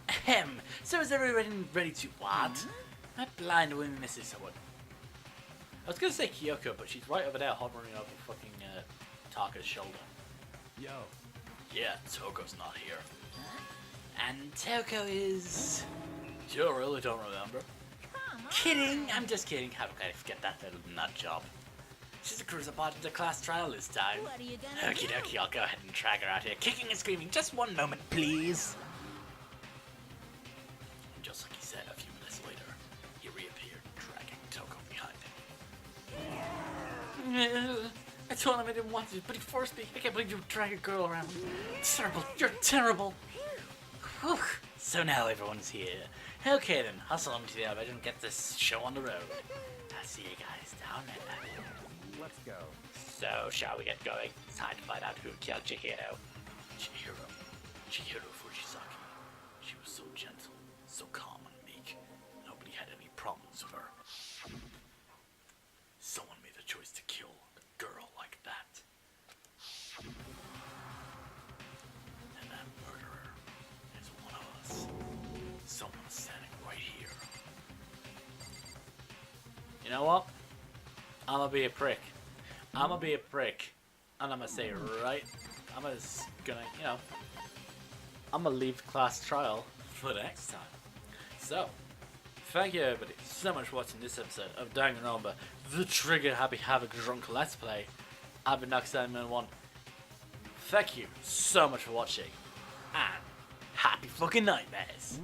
Ahem. So is everyone ready to what? That blind woman misses someone. I was gonna say Kyoko, but she's right over there hovering over fucking Taka's shoulder. Yo. Yeah, Toko's not here. And Toko is... You really don't remember? Kidding! I'm just kidding. How could I forget that little nut job? She's a cruiser part of the class trial this time. What are you gonna Okie dokie, I'll go ahead and drag her out here, kicking and screaming. Just one moment, please. And just like he said, a few minutes later, he reappeared, dragging Toko behind him. I told him I didn't want to, but he forced me. I can't believe you would drag a girl around. Terrible. You're terrible. Whew. So now everyone's here. Okay then, hustle on to the elevator and get this show on the road. I'll see you guys down there. Let's go. So, shall we get going? It's time to find out who killed Chihiro. Chihiro Fujisaki. She was so gentle, so calm and meek. Nobody had any problems with her. Someone made the choice to kill a girl like that. And that murderer is one of us. Someone standing right here. You know what? I'm gonna be a prick. And I'm gonna say right, I'm gonna leave class trial for the next time. So, thank you everybody so much for watching this episode of Danganronpa, the Trigger Happy Havoc Drunk Let's Play. I've been Noxan1. Thank you so much for watching, and happy fucking nightmares.